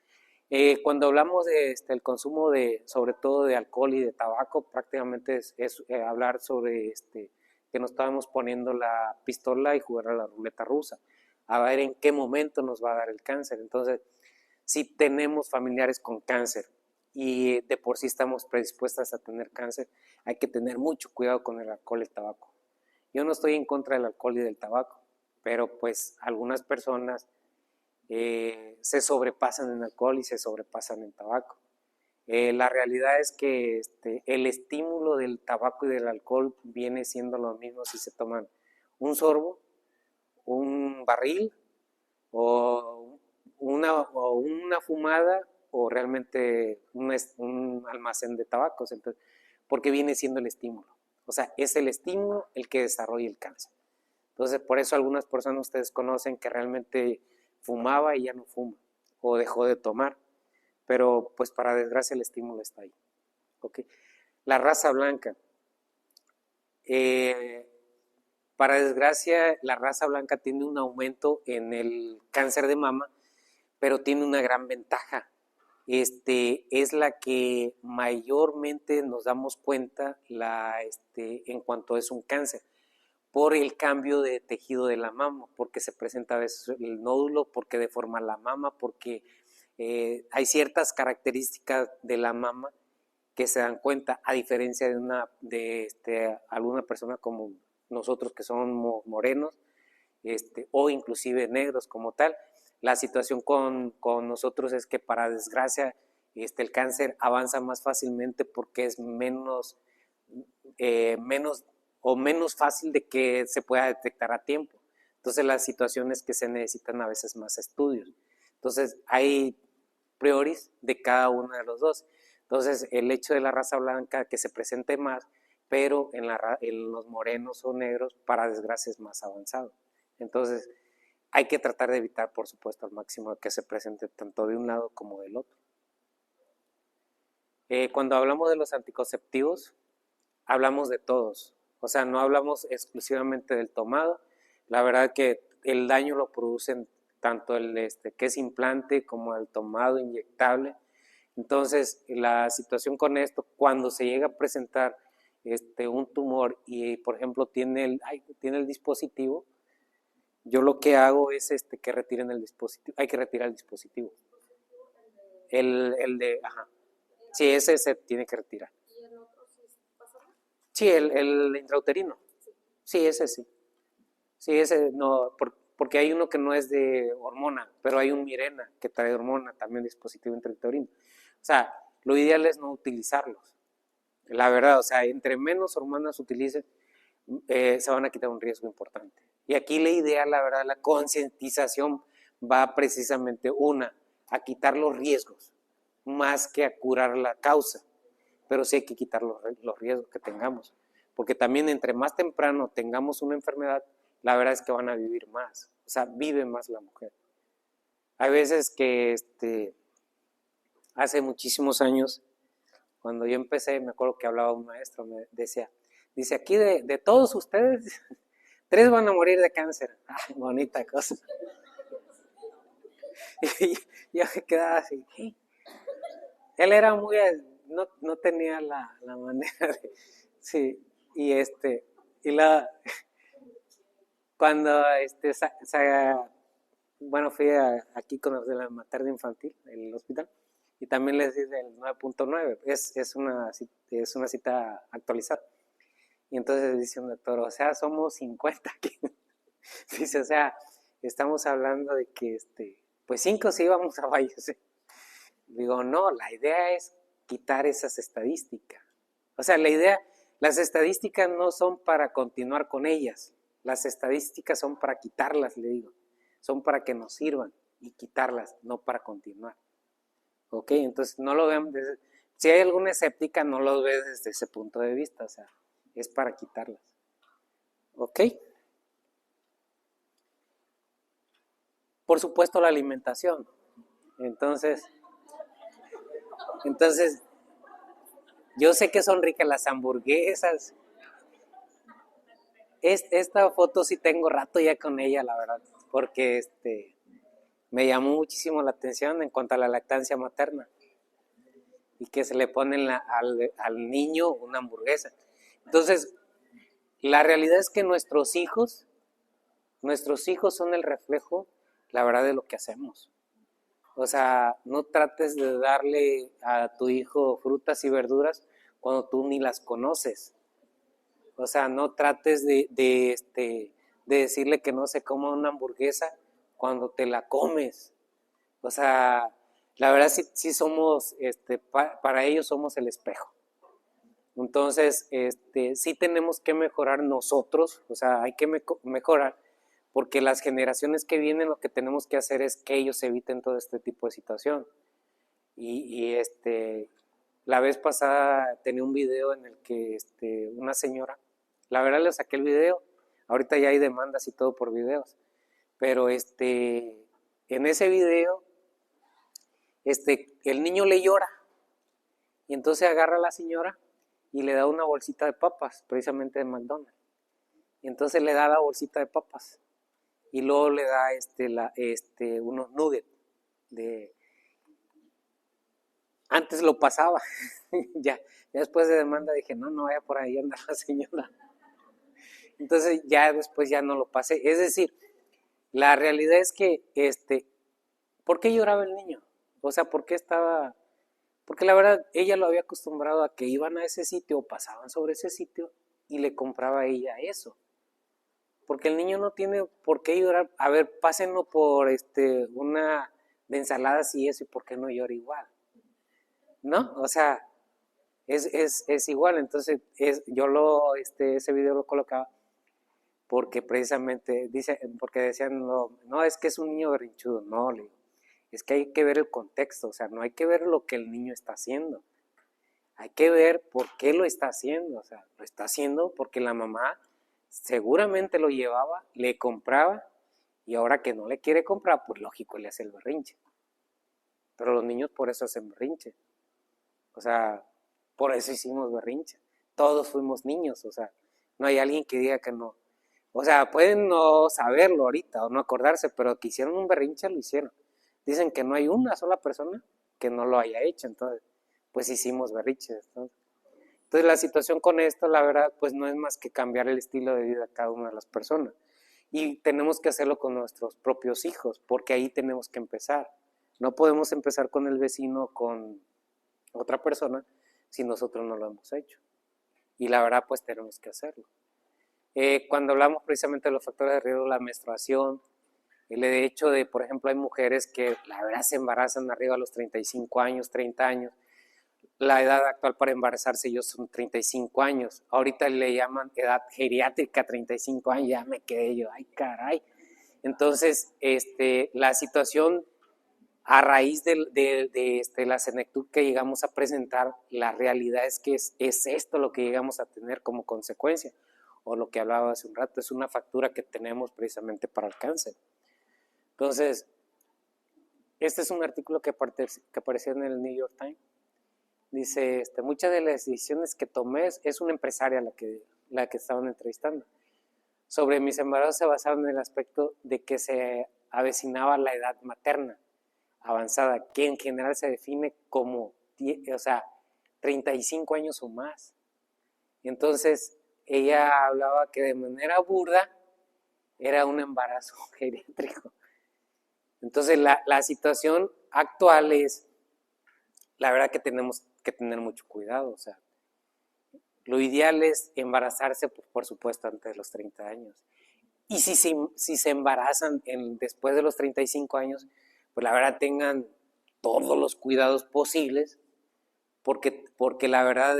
Cuando hablamos de el consumo sobre todo de alcohol y de tabaco, prácticamente es hablar sobre que nos estábamos poniendo la pistola y jugar a la ruleta rusa, a ver en qué momento nos va a dar el cáncer. Entonces, si tenemos familiares con cáncer y de por sí estamos predispuestas a tener cáncer, hay que tener mucho cuidado con el alcohol y el tabaco. Yo no estoy en contra del alcohol y del tabaco, pero pues algunas personas se sobrepasan en alcohol y se sobrepasan en tabaco. La realidad es que el estímulo del tabaco y del alcohol viene siendo lo mismo si se toman un sorbo, un barril o una fumada o realmente un almacén de tabacos. Entonces, porque viene siendo el estímulo. O sea, es el estímulo el que desarrolla el cáncer. Entonces, por eso algunas personas ustedes conocen que realmente fumaba y ya no fuma o dejó de tomar, pero pues para desgracia el estímulo está ahí. ¿Okay? La raza blanca. Para desgracia, la raza blanca tiene un aumento en el cáncer de mama, pero tiene una gran ventaja. Es la que mayormente nos damos cuenta en cuanto es un cáncer, por el cambio de tejido de la mama, porque se presenta a veces el nódulo, porque deforma la mama, porque hay ciertas características de la mama que se dan cuenta, a diferencia de alguna persona como nosotros que somos morenos, o inclusive negros como tal. La situación con nosotros es que para desgracia el cáncer avanza más fácilmente porque es menos fácil de que se pueda detectar a tiempo. Entonces las situaciones que se necesitan a veces más estudios. Entonces hay prioris de cada uno de los dos. Entonces el hecho de la raza blanca que se presente más pero en los morenos o negros, para desgracia, es más avanzado. Entonces, hay que tratar de evitar, por supuesto, al máximo que se presente tanto de un lado como del otro. Cuando hablamos de los anticonceptivos, hablamos de todos. O sea, no hablamos exclusivamente del tomado. La verdad que el daño lo producen tanto el que es implante como el tomado inyectable. Entonces, la situación con esto, cuando se llega a presentar un tumor y, por ejemplo, tiene el dispositivo, yo lo que hago es que retiren el dispositivo. Hay que retirar el dispositivo. Ajá. Sí, ese se tiene que retirar. ¿Y el otro sí pasa? Sí, el intrauterino. Sí, ese sí. Sí, ese no, porque hay uno que no es de hormona, pero hay un Mirena que trae hormona, también dispositivo intrauterino. O sea, lo ideal es no utilizarlos. La verdad, o sea, entre menos hormonas utilicen, se van a quitar un riesgo importante. Y aquí la idea, la verdad, la concientización va precisamente a quitar los riesgos, más que a curar la causa, pero sí hay que quitar los riesgos que tengamos, porque también entre más temprano tengamos una enfermedad, la verdad es que van a vivir más, o sea, vive más la mujer. Hay veces que hace muchísimos años, cuando yo empecé, me acuerdo que hablaba un maestro, me dice, aquí de todos ustedes, 3 van a morir de cáncer. Ay, bonita cosa. Y yo me quedaba así. ¿Qué? Él era muy, no tenía la manera de, sí, y cuando bueno, fui aquí con los de la materna infantil, el hospital, y también les di el 9.9, es una cita actualizada. Y entonces dice un doctor, o sea, somos 50 aquí. Dice, o sea, estamos hablando de que, pues 5 sí vamos a fallecer. Digo, no, la idea es quitar esas estadísticas. O sea, las estadísticas no son para continuar con ellas. Las estadísticas son para quitarlas, le digo. Son para que nos sirvan y quitarlas, no para continuar. ¿Ok? Entonces, no lo vean si hay alguna escéptica, no lo ve desde ese punto de vista. O sea, es para quitarlas. ¿Ok? Por supuesto, la alimentación. Entonces, yo sé que son ricas las hamburguesas. Esta foto sí tengo rato ya con ella, la verdad, porque me llamó muchísimo la atención en cuanto a la lactancia materna y que se le pone al niño una hamburguesa. Entonces, la realidad es que nuestros hijos son el reflejo, la verdad, de lo que hacemos. O sea, no trates de darle a tu hijo frutas y verduras cuando tú ni las conoces. O sea, no trates de decirle que no se coma una hamburguesa cuando te la comes. O sea, la verdad sí somos, para ellos somos el espejo. Entonces, sí tenemos que mejorar nosotros, o sea, hay que mejorar, porque las generaciones que vienen lo que tenemos que hacer es que ellos eviten todo este tipo de situación. Y la vez pasada tenía un video en el que una señora, la verdad le saqué el video, ahorita ya hay demandas y todo por videos, pero en ese video el niño le llora y entonces agarra a la señora y le da una bolsita de papas, precisamente de McDonald's. Y entonces le da la bolsita de papas y luego le da unos nuggets antes lo pasaba. ya después de demanda dije, no vaya por ahí anda la señora. Entonces ya después ya no lo pasé. Es decir, la realidad es que ¿por qué lloraba el niño? O sea, ¿por qué estaba? Porque la verdad ella lo había acostumbrado a que iban a ese sitio o pasaban sobre ese sitio y le compraba a ella eso. Porque el niño no tiene por qué llorar. A ver, pásenlo por una de ensaladas y eso, y por qué no llora igual. ¿No? O sea, es igual. Entonces, yo ese video lo colocaba porque precisamente porque decían, no, es que es un niño berrinchudo. No, le digo, es que hay que ver el contexto, o sea, no hay que ver lo que el niño está haciendo. Hay que ver por qué lo está haciendo. O sea, lo está haciendo porque la mamá seguramente lo llevaba, le compraba, y ahora que no le quiere comprar, pues lógico, le hace el berrinche. Pero los niños por eso hacen berrinche. O sea, por eso hicimos berrinche. Todos fuimos niños, o sea, no hay alguien que diga que no. O sea, pueden no saberlo ahorita o no acordarse, pero que hicieron un berrinche, lo hicieron. Dicen que no hay una sola persona que no lo haya hecho, entonces, pues hicimos berrinches. Entonces, la situación con esto, la verdad, pues no es más que cambiar el estilo de vida de cada una de las personas. Y tenemos que hacerlo con nuestros propios hijos, porque ahí tenemos que empezar. No podemos empezar con el vecino, con otra persona, si nosotros no lo hemos hecho. Y la verdad, pues tenemos que hacerlo. Cuando hablamos precisamente de los factores de riesgo, la menstruación, el hecho de, por ejemplo, hay mujeres que la verdad se embarazan arriba de los 35 años, 30 años. La edad actual para embarazarse ellos son 35 años. Ahorita le llaman edad geriátrica, 35 años, ya me quedé yo, ay caray. Entonces, la situación a raíz de la senectud que llegamos a presentar, la realidad es que es esto lo que llegamos a tener como consecuencia, o lo que hablaba hace un rato, es una factura que tenemos precisamente para el cáncer. Entonces, este es un artículo que apareció en el New York Times. Dice, muchas de las decisiones que tomé, es una empresaria la que estaban entrevistando, sobre mis embarazos se basaban en el aspecto de que se avecinaba la edad materna avanzada, que en general se define como, 35 años o más. Entonces, ella hablaba que de manera burda era un embarazo geriátrico. Entonces, la situación actual es, la verdad que tenemos que tener mucho cuidado, o sea, lo ideal es embarazarse, pues, por supuesto, antes de los 30 años. Y si se embarazan después de los 35 años, pues la verdad tengan todos los cuidados posibles, porque la verdad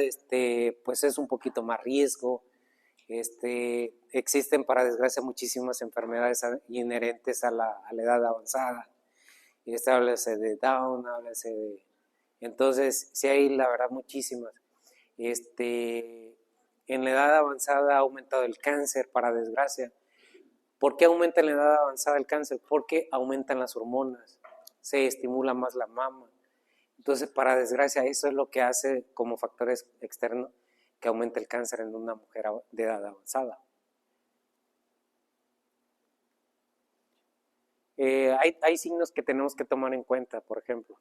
pues es un poquito más riesgo. Existen, para desgracia, muchísimas enfermedades inherentes a la edad avanzada. Háblase de Down, háblase de... Entonces, sí hay, la verdad, muchísimas. En la edad avanzada ha aumentado el cáncer, para desgracia. ¿Por qué aumenta en la edad avanzada el cáncer? Porque aumentan las hormonas, se estimula más la mama. Entonces, para desgracia, eso es lo que hace como factores externos que aumente el cáncer en una mujer de edad avanzada. Hay signos que tenemos que tomar en cuenta, por ejemplo.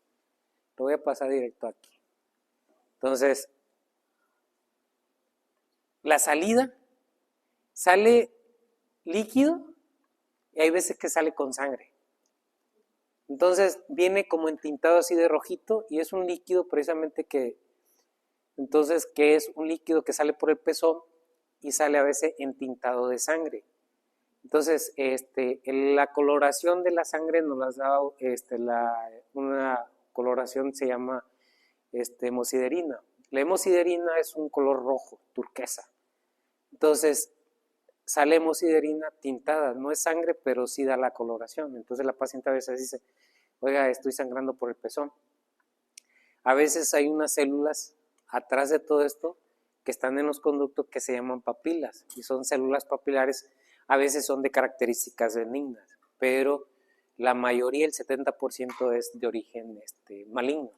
Lo voy a pasar directo aquí. Entonces, la salida sale líquido y hay veces que sale con sangre. Entonces viene como entintado así de rojito y es un líquido precisamente que es un líquido que sale por el pezón y sale a veces entintado de sangre. Entonces, la coloración de la sangre nos las da una coloración, se llama hemosiderina. La hemosiderina es un color rojo, turquesa. Entonces, sale hemosiderina tintada, no es sangre, pero sí da la coloración. Entonces la paciente a veces dice, oiga, estoy sangrando por el pezón. A veces hay unas células atrás de todo esto que están en los conductos que se llaman papilas, y son células papilares, a veces son de características benignas, pero la mayoría, el 70%, es de origen maligno.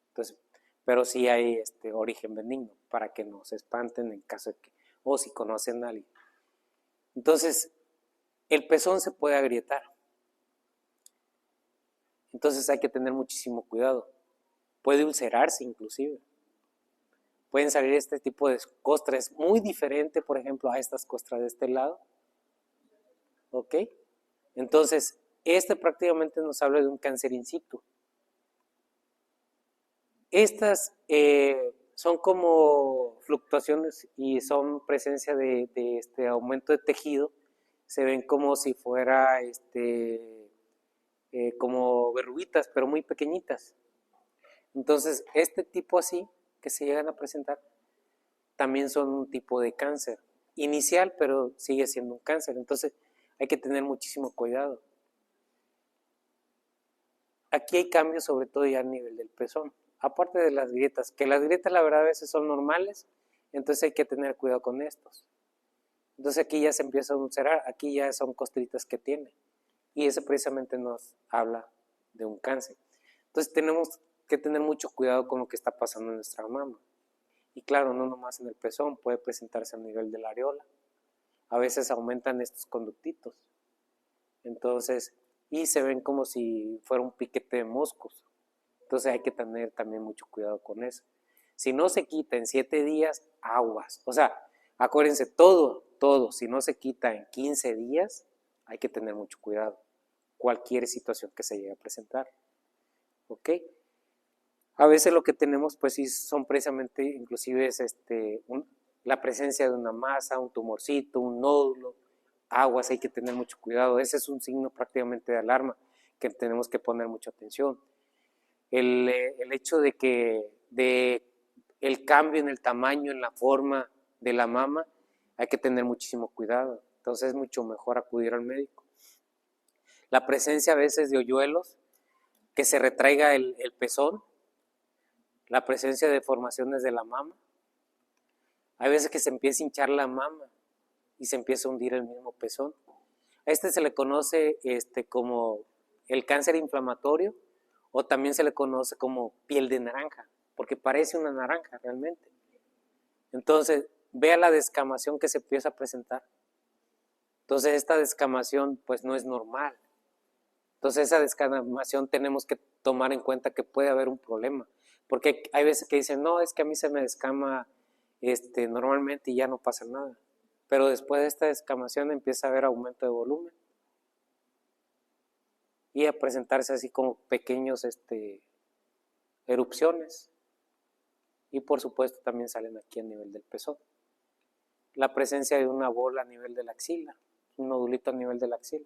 Entonces, pero sí hay origen benigno, para que no se espanten en caso de que, o si conocen a alguien. Entonces, el pezón se puede agrietar. Entonces hay que tener muchísimo cuidado. Puede ulcerarse inclusive. Pueden salir este tipo de costras muy diferente, por ejemplo, a estas costras de este lado. ¿Ok? Entonces, prácticamente nos habla de un cáncer in situ. Estas son como fluctuaciones y son presencia de aumento de tejido. Se ven como si fuera como verruguitas, pero muy pequeñitas. Entonces, este tipo así que se llegan a presentar también son un tipo de cáncer inicial, pero sigue siendo un cáncer. Entonces, hay que tener muchísimo cuidado. Aquí hay cambios, sobre todo ya a nivel del pezón. aparte de las grietas, que las grietas la verdad a veces son normales, entonces hay que tener cuidado con estos. Entonces aquí ya se empieza a ulcerar, aquí ya son costritas que tiene, y eso precisamente nos habla de un cáncer. Entonces tenemos que tener mucho cuidado con lo que está pasando en nuestra mama. Y claro, no nomás en el pezón, puede presentarse a nivel de la areola. A veces aumentan estos conductitos. Entonces, y se ven como si fuera un piquete de moscos. Entonces hay que tener también mucho cuidado con eso. Si no se quita en 7 días, aguas. O sea, acuérdense, todo, si no se quita en 15 días, hay que tener mucho cuidado. Cualquier situación que se llegue a presentar. ¿Ok? A veces lo que tenemos, pues sí, son precisamente, inclusive es la presencia de una masa, un tumorcito, un nódulo, aguas, hay que tener mucho cuidado. Ese es un signo prácticamente de alarma que tenemos que poner mucha atención. El hecho de que el cambio en el tamaño, en la forma de la mama, hay que tener muchísimo cuidado. Entonces es mucho mejor acudir al médico. La presencia a veces de hoyuelos, que se retraiga el pezón, la presencia de deformaciones de la mama. Hay veces que se empieza a hinchar la mama y se empieza a hundir el mismo pezón. A este se le conoce como el cáncer inflamatorio, o también se le conoce como piel de naranja, porque parece una naranja realmente. Entonces, vea la descamación que se empieza a presentar. Entonces, esta descamación pues no es normal. Entonces, esa descamación tenemos que tomar en cuenta que puede haber un problema, porque hay veces que dicen, no, es que a mí se me descama normalmente y ya no pasa nada. Pero después de esta descamación empieza a haber aumento de volumen y a presentarse así como pequeños erupciones. Y por supuesto también salen aquí a nivel del pezón. La presencia de una bola a nivel de la axila, un nodulito a nivel de la axila.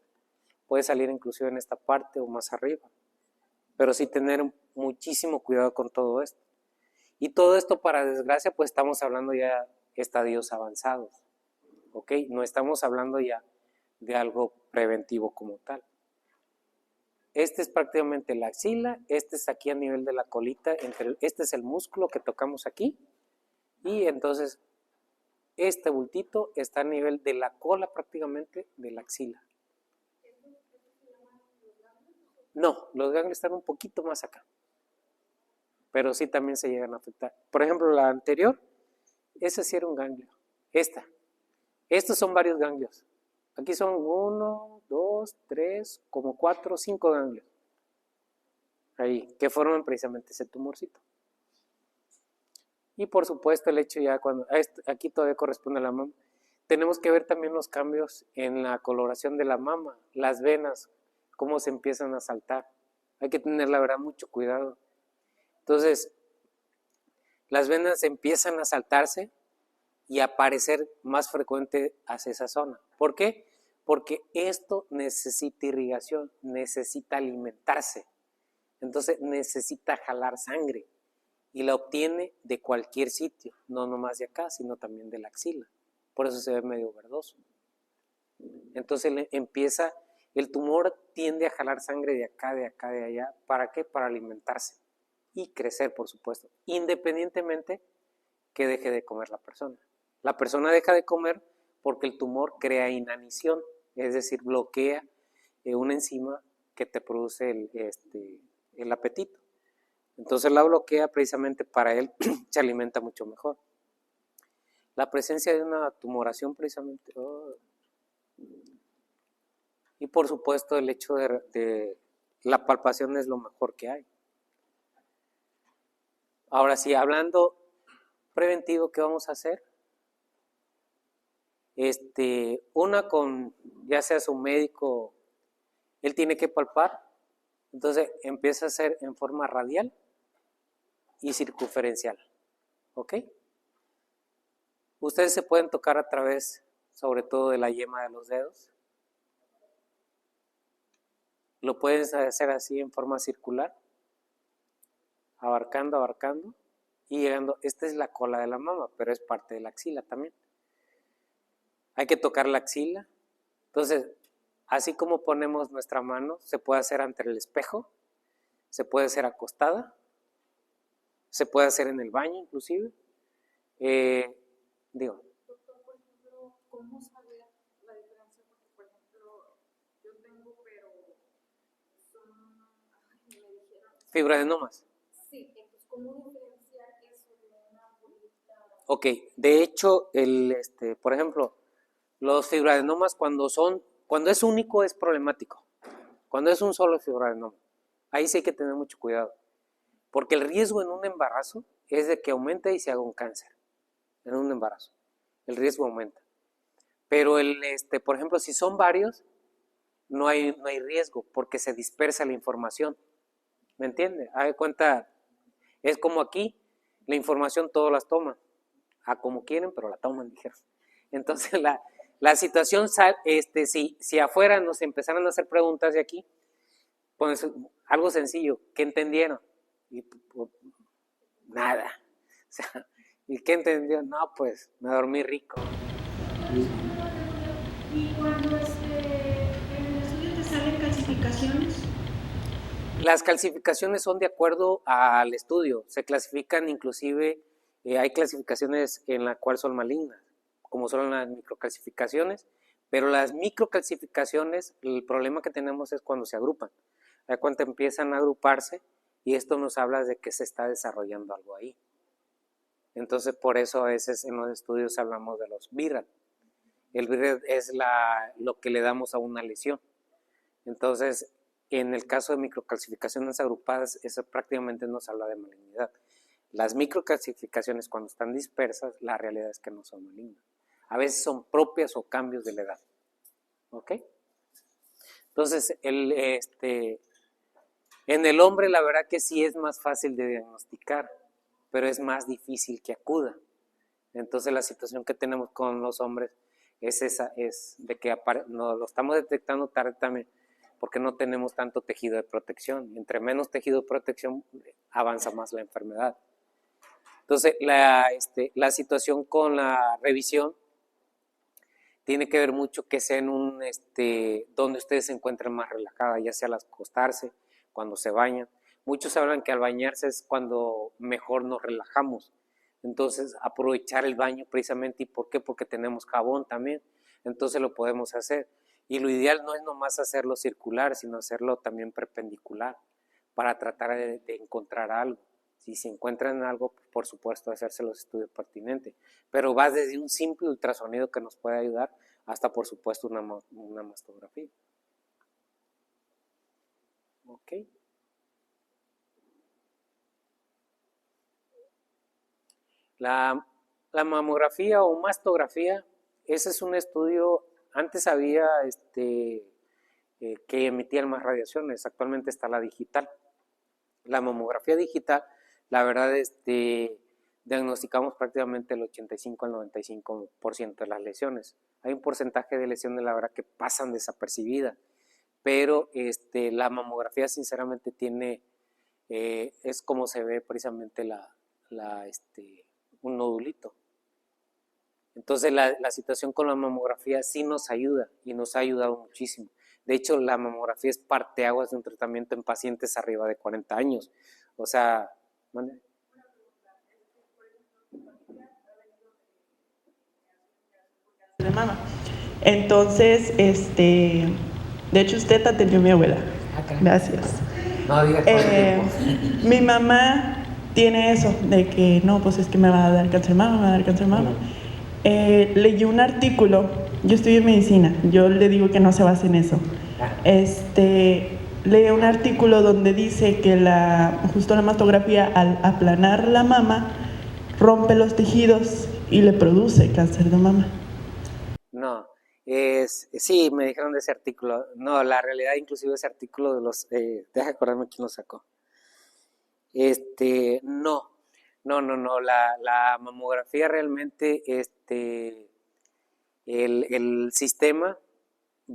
Puede salir inclusive en esta parte o más arriba. Pero sí tener muchísimo cuidado con todo esto. Y todo esto, para desgracia, pues estamos hablando ya de estadios avanzados. ¿Ok? No estamos hablando ya de algo preventivo como tal. Este es prácticamente la axila, este es aquí a nivel de la colita, este es el músculo que tocamos aquí, y entonces este bultito está a nivel de la cola prácticamente de la axila. No, los ganglios están un poquito más acá, pero sí también se llegan a afectar. Por ejemplo, la anterior, ese sí era un ganglio. Estos son varios ganglios. Aquí son 1, 2, 3, como 4, 5 ganglios. Ahí, que forman precisamente ese tumorcito. Y por supuesto el hecho ya cuando, aquí todavía corresponde a la mama, tenemos que ver también los cambios en la coloración de la mama, las venas, cómo se empiezan a saltar. Hay que tener la verdad mucho cuidado. Entonces, las venas empiezan a saltarse y a aparecer más frecuente hacia esa zona. ¿Por qué? Porque esto necesita irrigación, necesita alimentarse. Entonces necesita jalar sangre y la obtiene de cualquier sitio, no nomás de acá, sino también de la axila. Por eso se ve medio verdoso. Entonces el tumor tiende a jalar sangre de acá, de acá, de allá. ¿Para qué? Para alimentarse y crecer, por supuesto, independientemente que deje de comer la persona. La persona deja de comer porque el tumor crea inanición, es decir, bloquea una enzima que te produce el apetito. Entonces la bloquea precisamente para él, se alimenta mucho mejor. La presencia de una tumoración precisamente, y por supuesto el hecho de la palpación es lo mejor que hay. Ahora sí, hablando preventivo, ¿qué vamos a hacer? Una con, ya sea su médico, él tiene que palpar, entonces empieza a hacer en forma radial y circunferencial, ¿ok? Ustedes se pueden tocar a través, sobre todo de la yema de los dedos. Lo pueden hacer así en forma circular, abarcando y llegando. Esta es la cola de la mama, pero es parte de la axila también. Hay que tocar la axila. Entonces, así como ponemos nuestra mano, se puede hacer ante el espejo, se puede hacer acostada, Se puede hacer en el baño inclusive. Digo. Doctor, por ejemplo, ¿cómo saber la diferencia? Porque, por ejemplo, yo tengo, pero son, me dijeron. Fibroadenomas. Sí, entonces, ¿cómo diferenciar eso de una bolita? Ok, de hecho, por ejemplo, los fibroadenomas cuando es único es problemático. Cuando es un solo fibroadenoma, ahí sí hay que tener mucho cuidado. Porque el riesgo en un embarazo es de que aumente y se haga un cáncer. En un embarazo. El riesgo aumenta. Pero por ejemplo, si son varios, no hay riesgo porque se dispersa la información. ¿Me entiende? Haz de cuenta, es como aquí, la información todos las toman, a como quieren, pero la toman, dijeron. Entonces la situación, si afuera nos empezaran a hacer preguntas de aquí, pues algo sencillo, ¿qué entendieron? Y pues, nada. O sea, ¿y qué entendió? No, pues me dormí rico. Y cuando en el estudio te salen calcificaciones. Las calcificaciones son de acuerdo al estudio, se clasifican inclusive, hay clasificaciones en las cuales son malignas, como son las microcalcificaciones, pero las microcalcificaciones, el problema que tenemos es cuando se agrupan, cuando empiezan a agruparse y esto nos habla de que se está desarrollando algo ahí. Entonces por eso a veces en los estudios hablamos de los VIRAD. El VIRAD es lo que le damos a una lesión. Entonces, en el caso de microcalcificaciones agrupadas, eso prácticamente nos habla de malignidad. Las microcalcificaciones cuando están dispersas, la realidad es que no son malignas. A veces son propias o cambios de la edad. ¿Ok? Entonces, en el hombre la verdad que sí es más fácil de diagnosticar, pero es más difícil que acuda. Entonces, la situación que tenemos con los hombres es esa, es de que no, lo estamos detectando tarde también, porque no tenemos tanto tejido de protección. Entre menos tejido de protección, avanza más la enfermedad. Entonces, la situación con la revisión tiene que ver mucho que sea en un, donde ustedes se encuentren más relajadas, ya sea al acostarse, cuando se bañan. Muchos hablan que al bañarse es cuando mejor nos relajamos. Entonces, aprovechar el baño precisamente. ¿Y por qué? Porque tenemos jabón también. Entonces, lo podemos hacer. Y lo ideal no es nomás hacerlo circular, sino hacerlo también perpendicular para tratar de encontrar algo. Si se encuentran algo, por supuesto, hacerse los estudios pertinentes. Pero va desde un simple ultrasonido que nos puede ayudar hasta, por supuesto, una mastografía. ¿Ok? La mamografía o mastografía, ese es un estudio, antes había que emitían más radiaciones, actualmente está la digital. La mamografía digital, la verdad, diagnosticamos prácticamente el 85 al 95% de las lesiones. Hay un porcentaje de lesiones, la verdad, que pasan desapercibidas, pero la mamografía sinceramente es como se ve precisamente un nodulito. Entonces la situación con la mamografía sí nos ayuda y nos ha ayudado muchísimo. De hecho, la mamografía es parteaguas de un tratamiento en pacientes arriba de 40 años. O sea, ¿mande? De mama. Entonces, de hecho usted atendió a mi abuela. Gracias. No digas mi mamá tiene eso, de que no, pues es que me va a dar cáncer de mama, me va a dar cáncer de mama. Leí un artículo, yo estudio medicina, yo le digo que no se base en eso. Leí un artículo donde dice que justo la mastografía, al aplanar la mama, rompe los tejidos y le produce cáncer de mama. No, sí, me dijeron de ese artículo. No, la realidad, inclusive ese artículo de deja acordarme quién lo sacó. No, la mamografía realmente, el sistema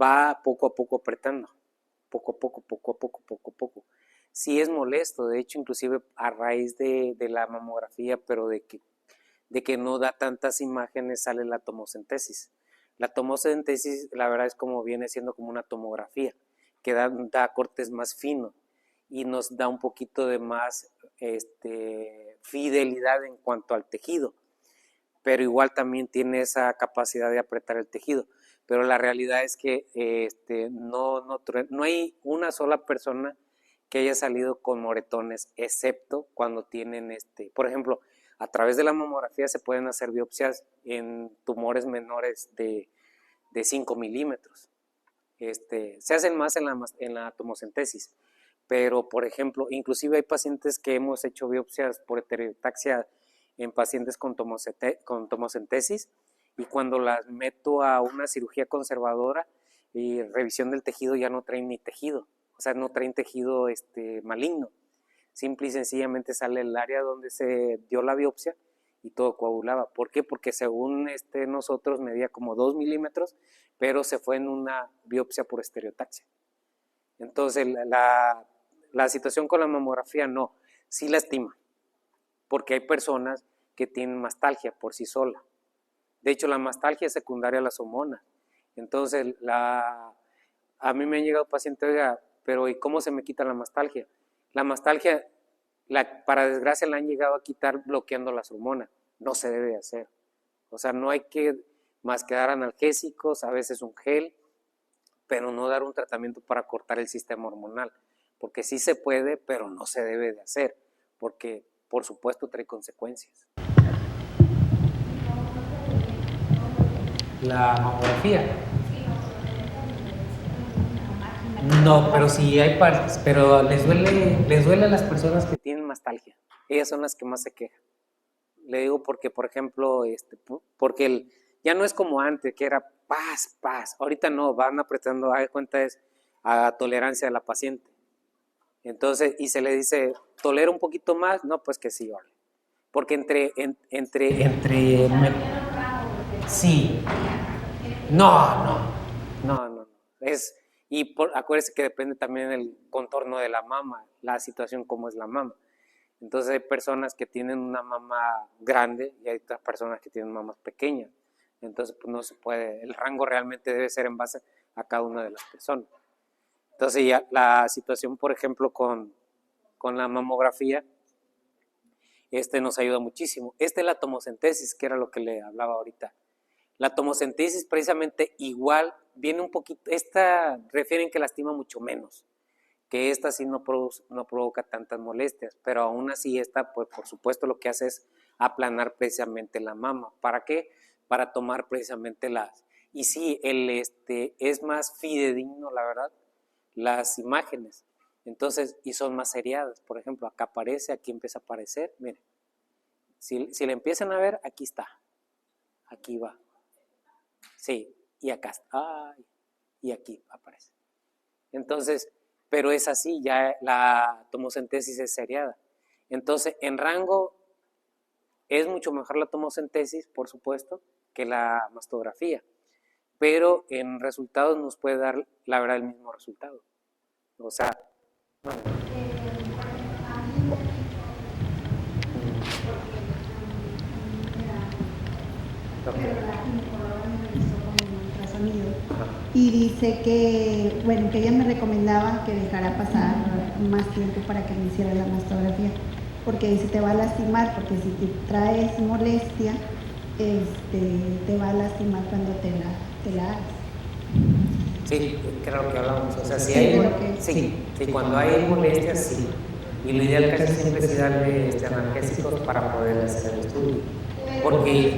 va poco a poco apretando, poco a poco. Sí es molesto, de hecho, inclusive a raíz de la mamografía, pero de que no da tantas imágenes, sale la tomocentesis. La tomocentesis, la verdad, es como viene siendo como una tomografía, que da cortes más finos y nos da un poquito de más fidelidad en cuanto al tejido, pero igual también tiene esa capacidad de apretar el tejido. Pero la realidad es que no hay una sola persona que haya salido con moretones, excepto cuando tienen, por ejemplo, a través de la mamografía se pueden hacer biopsias en tumores menores de 5 milímetros. Se hacen más en la tomocentesis, pero por ejemplo, inclusive hay pacientes que hemos hecho biopsias por estereotaxia en pacientes con tomocentesis, y cuando las meto a una cirugía conservadora y revisión del tejido, ya no traen ni tejido, o sea, no traen tejido maligno. Simple y sencillamente sale el área donde se dio la biopsia y todo coagulaba. ¿Por qué? Porque según nosotros medía como 2 milímetros, pero se fue en una biopsia por estereotaxia. Entonces, la situación con la mamografía no, sí lastima, porque hay personas que tienen mastalgia por sí sola. De hecho, la mastalgia es secundaria a las hormonas. Entonces, a mí me han llegado pacientes, oiga, pero ¿y cómo se me quita la mastalgia? La mastalgia, para desgracia, la han llegado a quitar bloqueando las hormonas. No se debe hacer. O sea, no hay que más que dar analgésicos, a veces un gel, pero no dar un tratamiento para cortar el sistema hormonal. Porque sí se puede, pero no se debe de hacer, porque por supuesto trae consecuencias. La mamografía. No, pero sí hay partes, pero les duele a las personas que tienen mastalgia. Ellas son las que más se quejan. Le digo porque, por ejemplo, porque ya no es como antes, que era paz, paz. Ahorita no, van apretando, hay cuenta es a tolerancia de la paciente. Entonces, y se le dice, ¿tolera un poquito más? No, pues que sí, órale. Porque sí. No. Acuérdese que depende también del contorno de la mama, la situación como es la mama. Entonces hay personas que tienen una mama grande y hay otras personas que tienen mamas pequeñas. Entonces pues no se puede, el rango realmente debe ser en base a cada una de las personas. Entonces ya la situación, por ejemplo, con la mamografía, nos ayuda muchísimo. Es la tomocentesis, que era lo que le hablaba ahorita. La tomocentesis precisamente igual viene un poquito, refieren que lastima mucho menos, que esta sí no provoca tantas molestias, pero aún así pues por supuesto lo que hace es aplanar precisamente la mama. ¿Para qué? Para tomar precisamente y sí, es más fidedigno, la verdad, las imágenes. Entonces, y son más seriadas. Por ejemplo, acá aparece, aquí empieza a aparecer, miren. Si le empiezan a ver, aquí está. Aquí va. Sí, y acá está. Y aquí aparece. Entonces, pero es así, ya la tomocentesis es seriada. Entonces, en rango es mucho mejor la tomocentesis, por supuesto, que la mastografía. Pero en resultados nos puede dar, la verdad, el mismo resultado. O sea, y dice que, bueno, que ella me recomendaba que dejara pasar más tiempo para que me hiciera la mastografía, porque dice te va a lastimar, porque si te traes molestia, te va a lastimar cuando te la hagas. Sí, creo que hablamos. O sea, si hay, cuando hay molestias, sí. Y lo ideal casi siempre es darle analgésicos para poder hacer el estudio. Porque es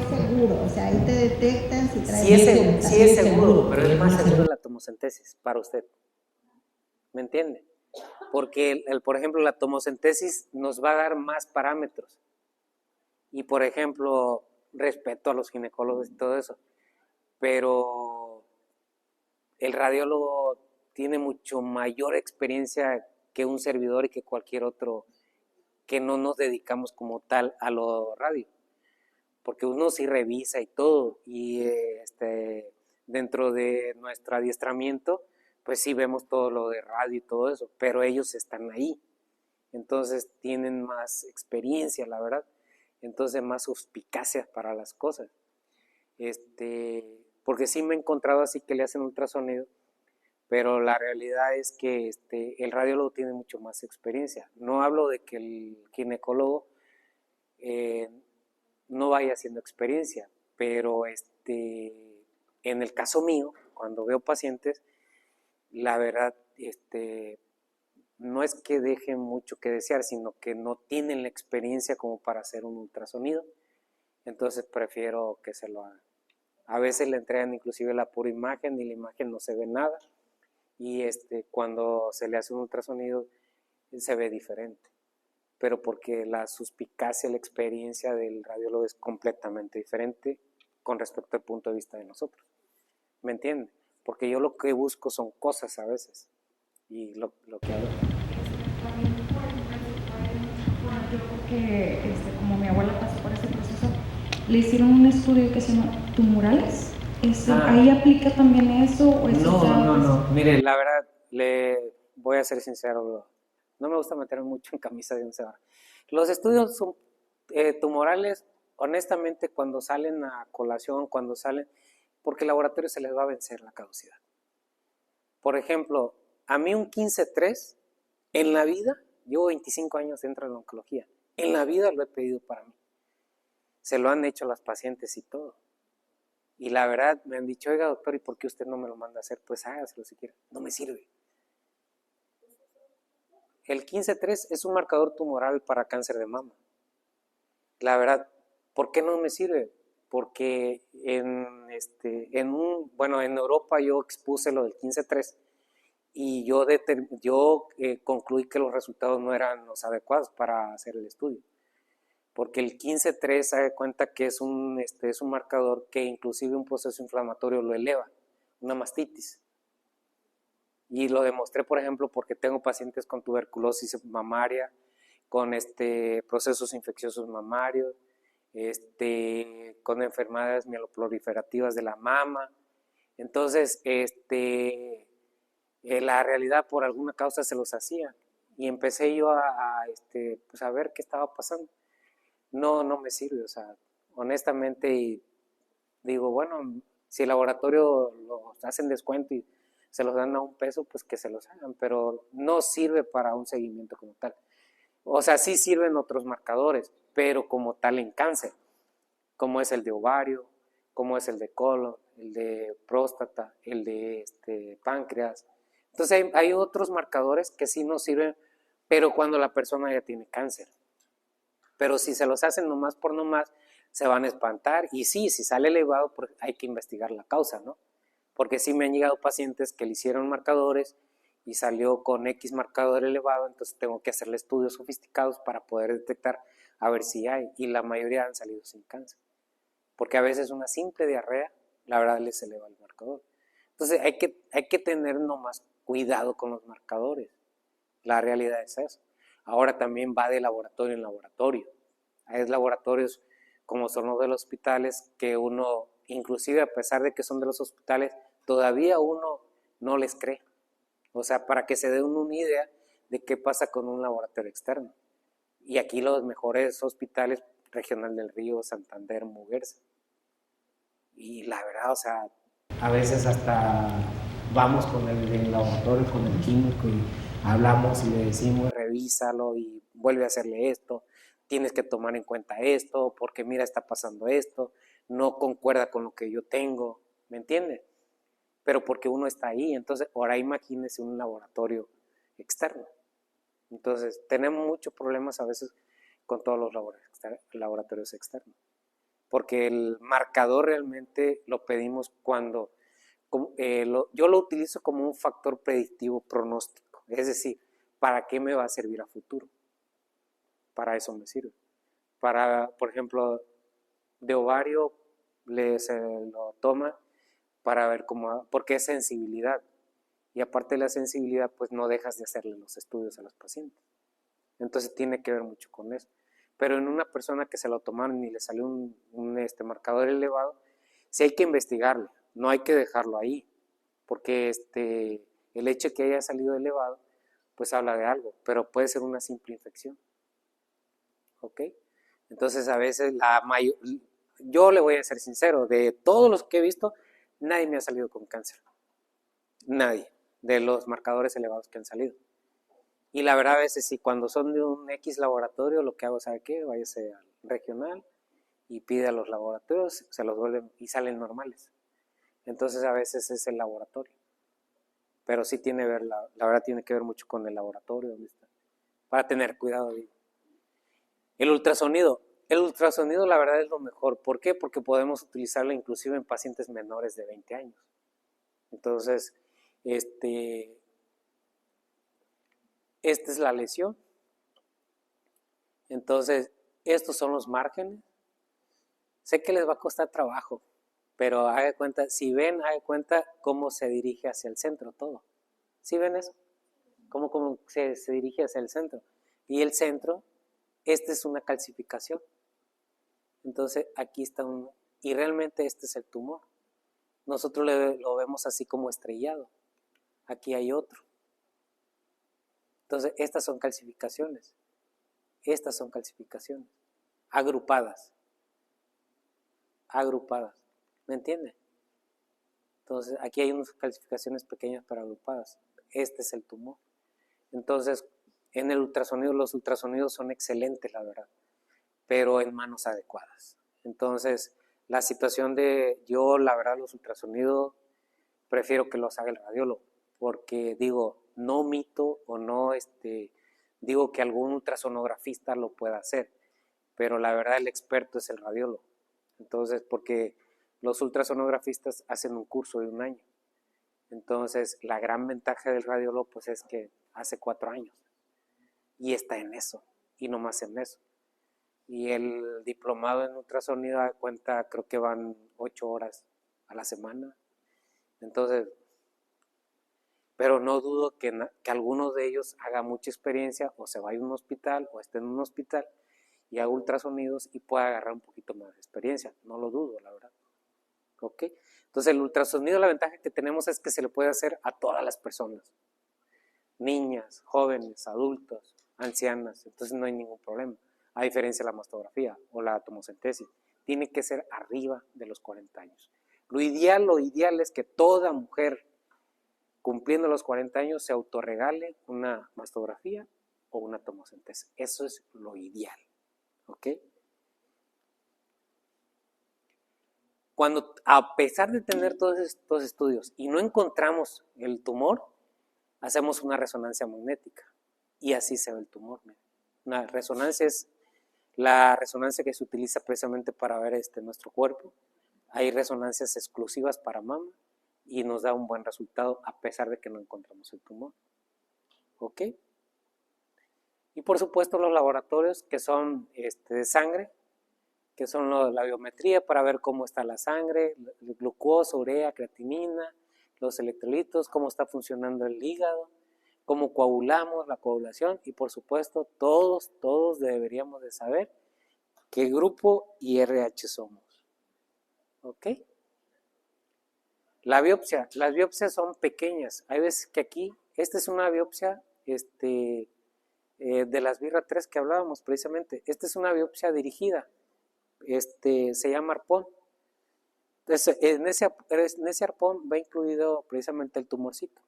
seguro, o sea, ahí te detectan si traes. Sí es seguro, pero es más seguro la tomocentesis para usted. ¿Me entiende? Porque, por ejemplo, la tomocentesis nos va a dar más parámetros. Y, por ejemplo, respeto a los ginecólogos y todo eso. Pero el radiólogo tiene mucho mayor experiencia que un servidor y que cualquier otro que no nos dedicamos como tal a lo radio. Porque uno sí revisa y todo, y dentro de nuestro adiestramiento, pues sí vemos todo lo de radio y todo eso, pero ellos están ahí, entonces tienen más experiencia, la verdad, entonces más suspicacia para las cosas, porque sí me he encontrado así que le hacen ultrasonido, pero la realidad es que el radiólogo tiene mucho más experiencia. No hablo de que el ginecólogo no vaya haciendo experiencia, pero en el caso mío, cuando veo pacientes, la verdad, no es que dejen mucho que desear, sino que no tienen la experiencia como para hacer un ultrasonido. Entonces prefiero que se lo hagan. A veces le entregan inclusive la pura imagen y la imagen no se ve nada. Y cuando se le hace un ultrasonido se ve diferente. Pero porque la suspicacia, la experiencia del radiólogo es completamente diferente con respecto al punto de vista de nosotros. ¿Me entienden? Porque yo lo que busco son cosas a veces. Y lo que hago. Bueno, yo creo que como mi abuela pasó por ese proceso, le hicieron un estudio que se llama tumorales. ¿Ahí aplica también eso? ¿O eso no. Mire, la verdad, le voy a ser sincero, no me gusta meterme mucho en camisa de once varas. Los estudios tumorales, honestamente, cuando salen a colación, porque el laboratorio se les va a vencer la caducidad. Por ejemplo, a mí un 15-3, en la vida, llevo 25 años dentro de la oncología, en la vida lo he pedido para mí. Se lo han hecho las pacientes y todo. Y la verdad me han dicho, oiga doctor, ¿y por qué usted no me lo manda a hacer? Pues hágaselo si quiere. No me sirve. El 15-3 es un marcador tumoral para cáncer de mama. La verdad, ¿por qué no me sirve? Porque en Europa yo expuse lo del 15-3 y yo concluí que los resultados no eran los adecuados para hacer el estudio. Porque el 15-3 se da cuenta que es un marcador que inclusive un proceso inflamatorio lo eleva, una mastitis. Y lo demostré, por ejemplo, porque tengo pacientes con tuberculosis mamaria, con procesos infecciosos mamarios, con enfermedades mieloproliferativas de la mama. Entonces, la realidad por alguna causa se los hacía. Y empecé yo a ver qué estaba pasando. No me sirve, o sea, honestamente, y digo, bueno, si el laboratorio los hacen descuento y se los dan a $1, pues que se los hagan, pero no sirve para un seguimiento como tal. O sea, sí sirven otros marcadores, pero como tal en cáncer, como es el de ovario, como es el de colon, el de próstata, el de páncreas. Entonces hay otros marcadores que sí nos sirven, pero cuando la persona ya tiene cáncer. Pero si se los hacen nomás por nomás, se van a espantar. Y sí, si sale elevado, pues hay que investigar la causa, ¿no? Porque sí me han llegado pacientes que le hicieron marcadores y salió con X marcador elevado, entonces tengo que hacerle estudios sofisticados para poder detectar a ver si hay. Y la mayoría han salido sin cáncer. Porque a veces una simple diarrea, la verdad, les eleva el marcador. Entonces hay que tener nomás cuidado con los marcadores. La realidad es eso. Ahora también va de laboratorio en laboratorio. Hay laboratorios como son los de los hospitales que uno, inclusive a pesar de que son de los hospitales, todavía uno no les cree. O sea, para que se dé una idea de qué pasa con un laboratorio externo. Y aquí los mejores hospitales, Regional del Río, Santander, Muguerza. Y la verdad, o sea, a veces hasta vamos con el laboratorio, con el químico y hablamos y le decimos, revísalo y vuelve a hacerle esto, tienes que tomar en cuenta esto, porque mira, está pasando esto, no concuerda con lo que yo tengo, ¿me entiende? Pero porque uno está ahí, entonces ahora imagínese un laboratorio externo. Entonces tenemos muchos problemas a veces con todos los laboratorios externos, porque el marcador realmente lo pedimos cuando yo lo utilizo como un factor predictivo pronóstico, es decir, ¿para qué me va a servir a futuro? Para eso me sirve. Por ejemplo, de ovario se lo toma para ver porque es sensibilidad. Y aparte de la sensibilidad, pues no dejas de hacerle los estudios a los pacientes. Entonces tiene que ver mucho con eso. Pero en una persona que se lo tomaron y le salió un marcador elevado, sí hay que investigarlo, no hay que dejarlo ahí, porque el hecho de que haya salido elevado, pues habla de algo, pero puede ser una simple infección. ¿Ok? Entonces a veces yo le voy a ser sincero, de todos los que he visto, nadie me ha salido con cáncer. Nadie. de los marcadores elevados que han salido. Y la verdad, a veces, si cuando son de un X laboratorio, lo que hago, ¿sabe qué? Váyase al regional y pide a los laboratorios, se los vuelven y salen normales. Entonces, a veces es el laboratorio. Pero sí tiene que ver, la verdad, tiene que ver mucho con el laboratorio, ¿dónde está? Para tener cuidado. Digo. El ultrasonido, la verdad, es lo mejor. ¿Por qué? Porque podemos utilizarlo inclusive en pacientes menores de 20 años. Entonces, esta es la lesión. Entonces, estos son los márgenes. Sé que les va a costar trabajo, pero haga de cuenta, si ven, haga de cuenta cómo se dirige hacia el centro todo. ¿Sí ven eso? Cómo se dirige hacia el centro. Y el centro, esta es una calcificación. Entonces, aquí está uno. Y realmente este es el tumor. Nosotros lo vemos así como estrellado. Aquí hay otro. Entonces, estas son calcificaciones. Estas son calcificaciones. Agrupadas. ¿Me entiende? Entonces, aquí hay unas calcificaciones pequeñas pero agrupadas. Este es el tumor. Entonces, en el ultrasonido, los ultrasonidos son excelentes, la verdad, pero en manos adecuadas. Entonces, la situación yo, la verdad, los ultrasonidos, prefiero que los haga el radiólogo, porque digo, no omito o no digo que algún ultrasonografista lo pueda hacer, pero la verdad el experto es el radiólogo. Entonces, porque los ultrasonografistas hacen un curso de 1 año. Entonces, la gran ventaja del radiólogo pues es que hace 4 años y está en eso, y no más en eso. Y el diplomado en ultrasonido da cuenta, creo que van 8 horas a la semana. Entonces, pero no dudo que alguno de ellos haga mucha experiencia o se vaya a un hospital o esté en un hospital y haga ultrasonidos y pueda agarrar un poquito más de experiencia. No lo dudo, la verdad. ¿Ok? Entonces, el ultrasonido, la ventaja que tenemos es que se le puede hacer a todas las personas. Niñas, jóvenes, adultos, ancianas. Entonces, no hay ningún problema. A diferencia de la mastografía o la tomocentesis. Tiene que ser arriba de los 40 años. Lo ideal es que toda mujer cumpliendo los 40 años se autorregale una mastografía o una tomocentesis. Eso es lo ideal. ¿Ok? Cuando, a pesar de tener todos estos estudios y no encontramos el tumor, hacemos una resonancia magnética y así se ve el tumor. Una resonancia es la resonancia que se utiliza precisamente para ver nuestro cuerpo. Hay resonancias exclusivas para mama y nos da un buen resultado a pesar de que no encontramos el tumor. ¿Ok? Y por supuesto los laboratorios que son de sangre, que son la biometría para ver cómo está la sangre, glucosa, urea, creatinina, los electrolitos, cómo está funcionando el hígado, cómo coagulamos, la coagulación y por supuesto todos deberíamos de saber qué grupo y RH somos. ¿Ok? La biopsia, las biopsias son pequeñas. Hay veces que aquí, esta es una biopsia de las birra 3 que hablábamos precisamente. Esta es una biopsia dirigida. Se llama arpón. Entonces, en ese arpón va incluido precisamente el tumorcito.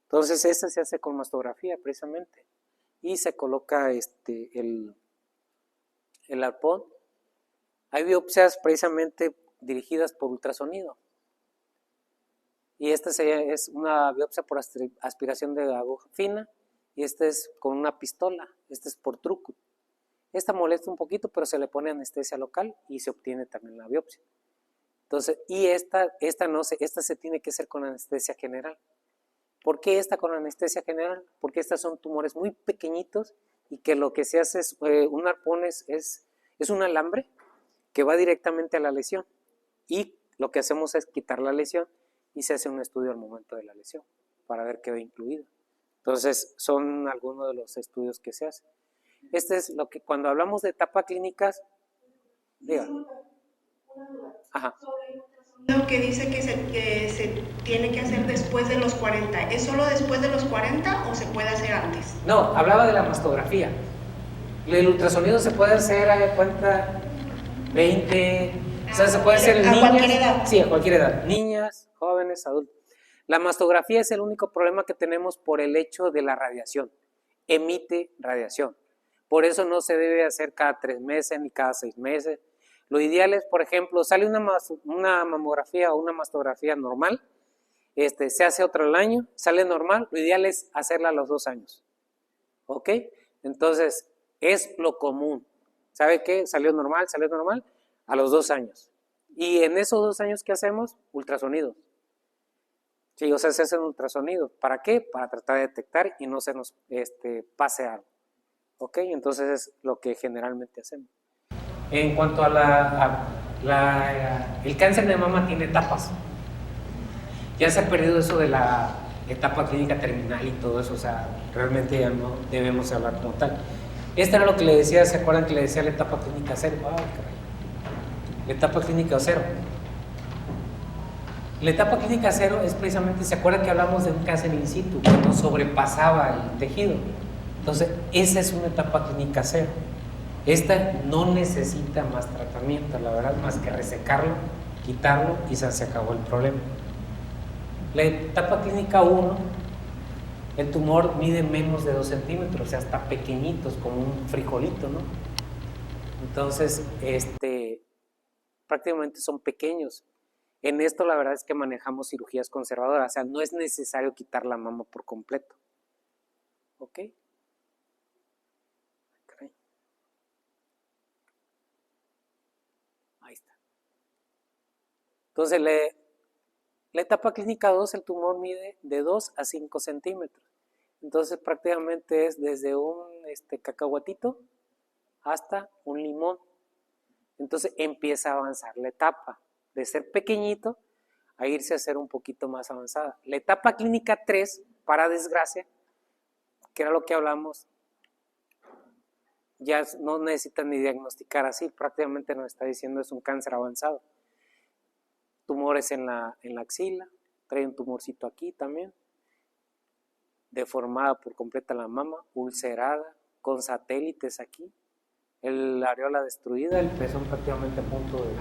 Entonces, esa se hace con mastografía precisamente. Y se coloca el arpón. Hay biopsias precisamente dirigidas por ultrasonido. Y esta es una biopsia por aspiración de aguja fina. Y esta es con una pistola. Esta es por truco. Esta molesta un poquito, pero se le pone anestesia local y se obtiene también la biopsia. Entonces, y esta se tiene que hacer con anestesia general. ¿Por qué esta con anestesia general? Porque estas son tumores muy pequeñitos y que lo que se hace es, un arpón es un alambre que va directamente a la lesión. Y lo que hacemos es quitar la lesión y se hace un estudio al momento de la lesión para ver qué va incluido. Entonces, son algunos de los estudios que se hacen. Este es lo que, cuando hablamos de etapa clínicas, diga. Ajá. Lo que dice que se tiene que hacer después de los 40, ¿es solo después de los 40 o se puede hacer antes? No, hablaba de la mastografía. El ultrasonido se puede hacer, a cuenta, 20, o sea, se puede hacer en niñas. ¿A cualquier edad? Sí, a cualquier edad. Niñas, jóvenes, adultos. La mastografía es el único problema que tenemos por el hecho de la radiación. Emite radiación. Por eso no se debe hacer cada 3 meses ni cada 6 meses. Lo ideal es, por ejemplo, sale una mamografía o una mastografía normal, se hace otra al año, sale normal, lo ideal es hacerla a los 2 años. ¿Ok? Entonces, es lo común. ¿Sabe qué? Salió normal, a los 2 años. Y en esos 2 años, ¿qué hacemos? Ultrasonidos. Sí, o sea, se hacen ultrasonidos. ¿Para qué? Para tratar de detectar y no se nos pase algo. ¿Ok? Entonces es lo que generalmente hacemos. En cuanto a el cáncer de mama tiene etapas. Ya se ha perdido eso de la etapa clínica terminal y todo eso, o sea, realmente ya no debemos hablar como tal. Esto era lo que le decía, ¿se acuerdan que le decía la etapa clínica 0? ¡Ay, caray! La etapa clínica 0. La etapa clínica 0 es precisamente, ¿se acuerdan que hablamos de un cáncer in situ que no sobrepasaba el tejido? Entonces, esa es una etapa clínica 0. Esta no necesita más tratamiento, la verdad, más que resecarlo, quitarlo y se acabó el problema. La etapa clínica 1, el tumor mide menos de 2 centímetros, o sea, está pequeñitos, como un frijolito, ¿no? Entonces, prácticamente son pequeños. En esto la verdad es que manejamos cirugías conservadoras, o sea, no es necesario quitar la mama por completo. ¿Ok? Ahí está. Entonces, la etapa clínica 2, el tumor mide de 2 a 5 centímetros. Entonces, prácticamente es desde un cacahuatito hasta un limón. Entonces, empieza a avanzar la etapa de ser pequeñito a irse a ser un poquito más avanzada. La etapa clínica 3, para desgracia, que era lo que hablamos, ya no necesitan ni diagnosticar así, prácticamente nos está diciendo es un cáncer avanzado. Tumores en la axila, trae un tumorcito aquí también, deformada por completa la mama, ulcerada, con satélites aquí, la areola destruida, el pezón prácticamente a punto de...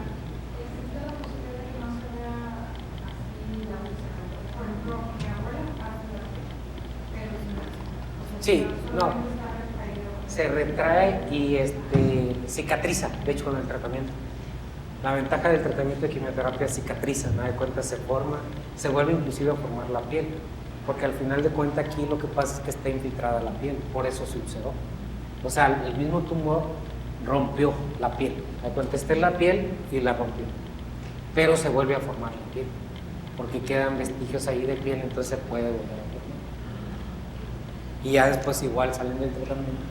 Sí, no, se retrae y cicatriza, de hecho, con el tratamiento. La ventaja del tratamiento de quimioterapia es cicatriza, nada de cuenta se forma, se vuelve inclusive a formar la piel, porque al final de cuentas aquí lo que pasa es que está infiltrada la piel, por eso se ulceró. O sea, el mismo tumor rompió la piel, de cuenta está en la piel y la rompió, pero se vuelve a formar la piel, porque quedan vestigios ahí de piel, entonces se puede volver a formar. Y ya después igual salen del tratamiento.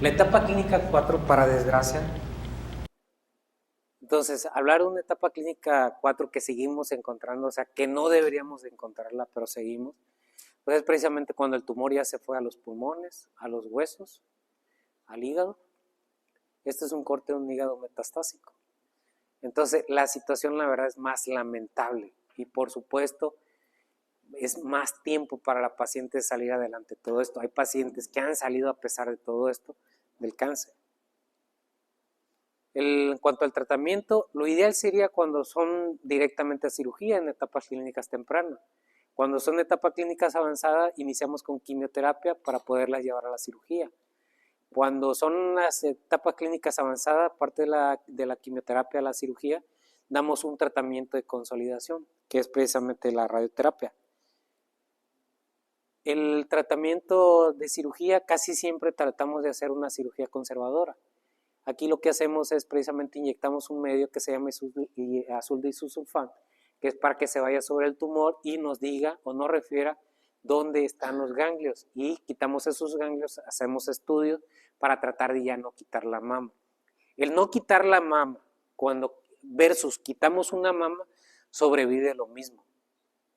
La etapa clínica 4, para desgracia. Entonces, hablar de una etapa clínica 4 que seguimos encontrando, o sea, que no deberíamos de encontrarla, pero seguimos, pues es precisamente cuando el tumor ya se fue a los pulmones, a los huesos, al hígado. Este es un corte de un hígado metastásico. Entonces, la situación, la verdad, es más lamentable y, por supuesto, es más tiempo para la paciente salir adelante de todo esto. Hay pacientes que han salido a pesar de todo esto del cáncer. En cuanto al tratamiento, lo ideal sería cuando son directamente a cirugía en etapas clínicas tempranas. Cuando son etapas clínicas avanzadas, iniciamos con quimioterapia para poderlas llevar a la cirugía. Cuando son las etapas clínicas avanzadas, aparte de la quimioterapia a la cirugía, damos un tratamiento de consolidación, que es precisamente la radioterapia. El tratamiento de cirugía casi siempre tratamos de hacer una cirugía conservadora. Aquí lo que hacemos es precisamente inyectamos un medio que se llama azul disulfán, que es para que se vaya sobre el tumor y nos diga o nos refiera dónde están los ganglios. Y quitamos esos ganglios, hacemos estudios para tratar de ya no quitar la mama. El no quitar la mama versus quitamos una mama, sobrevive lo mismo,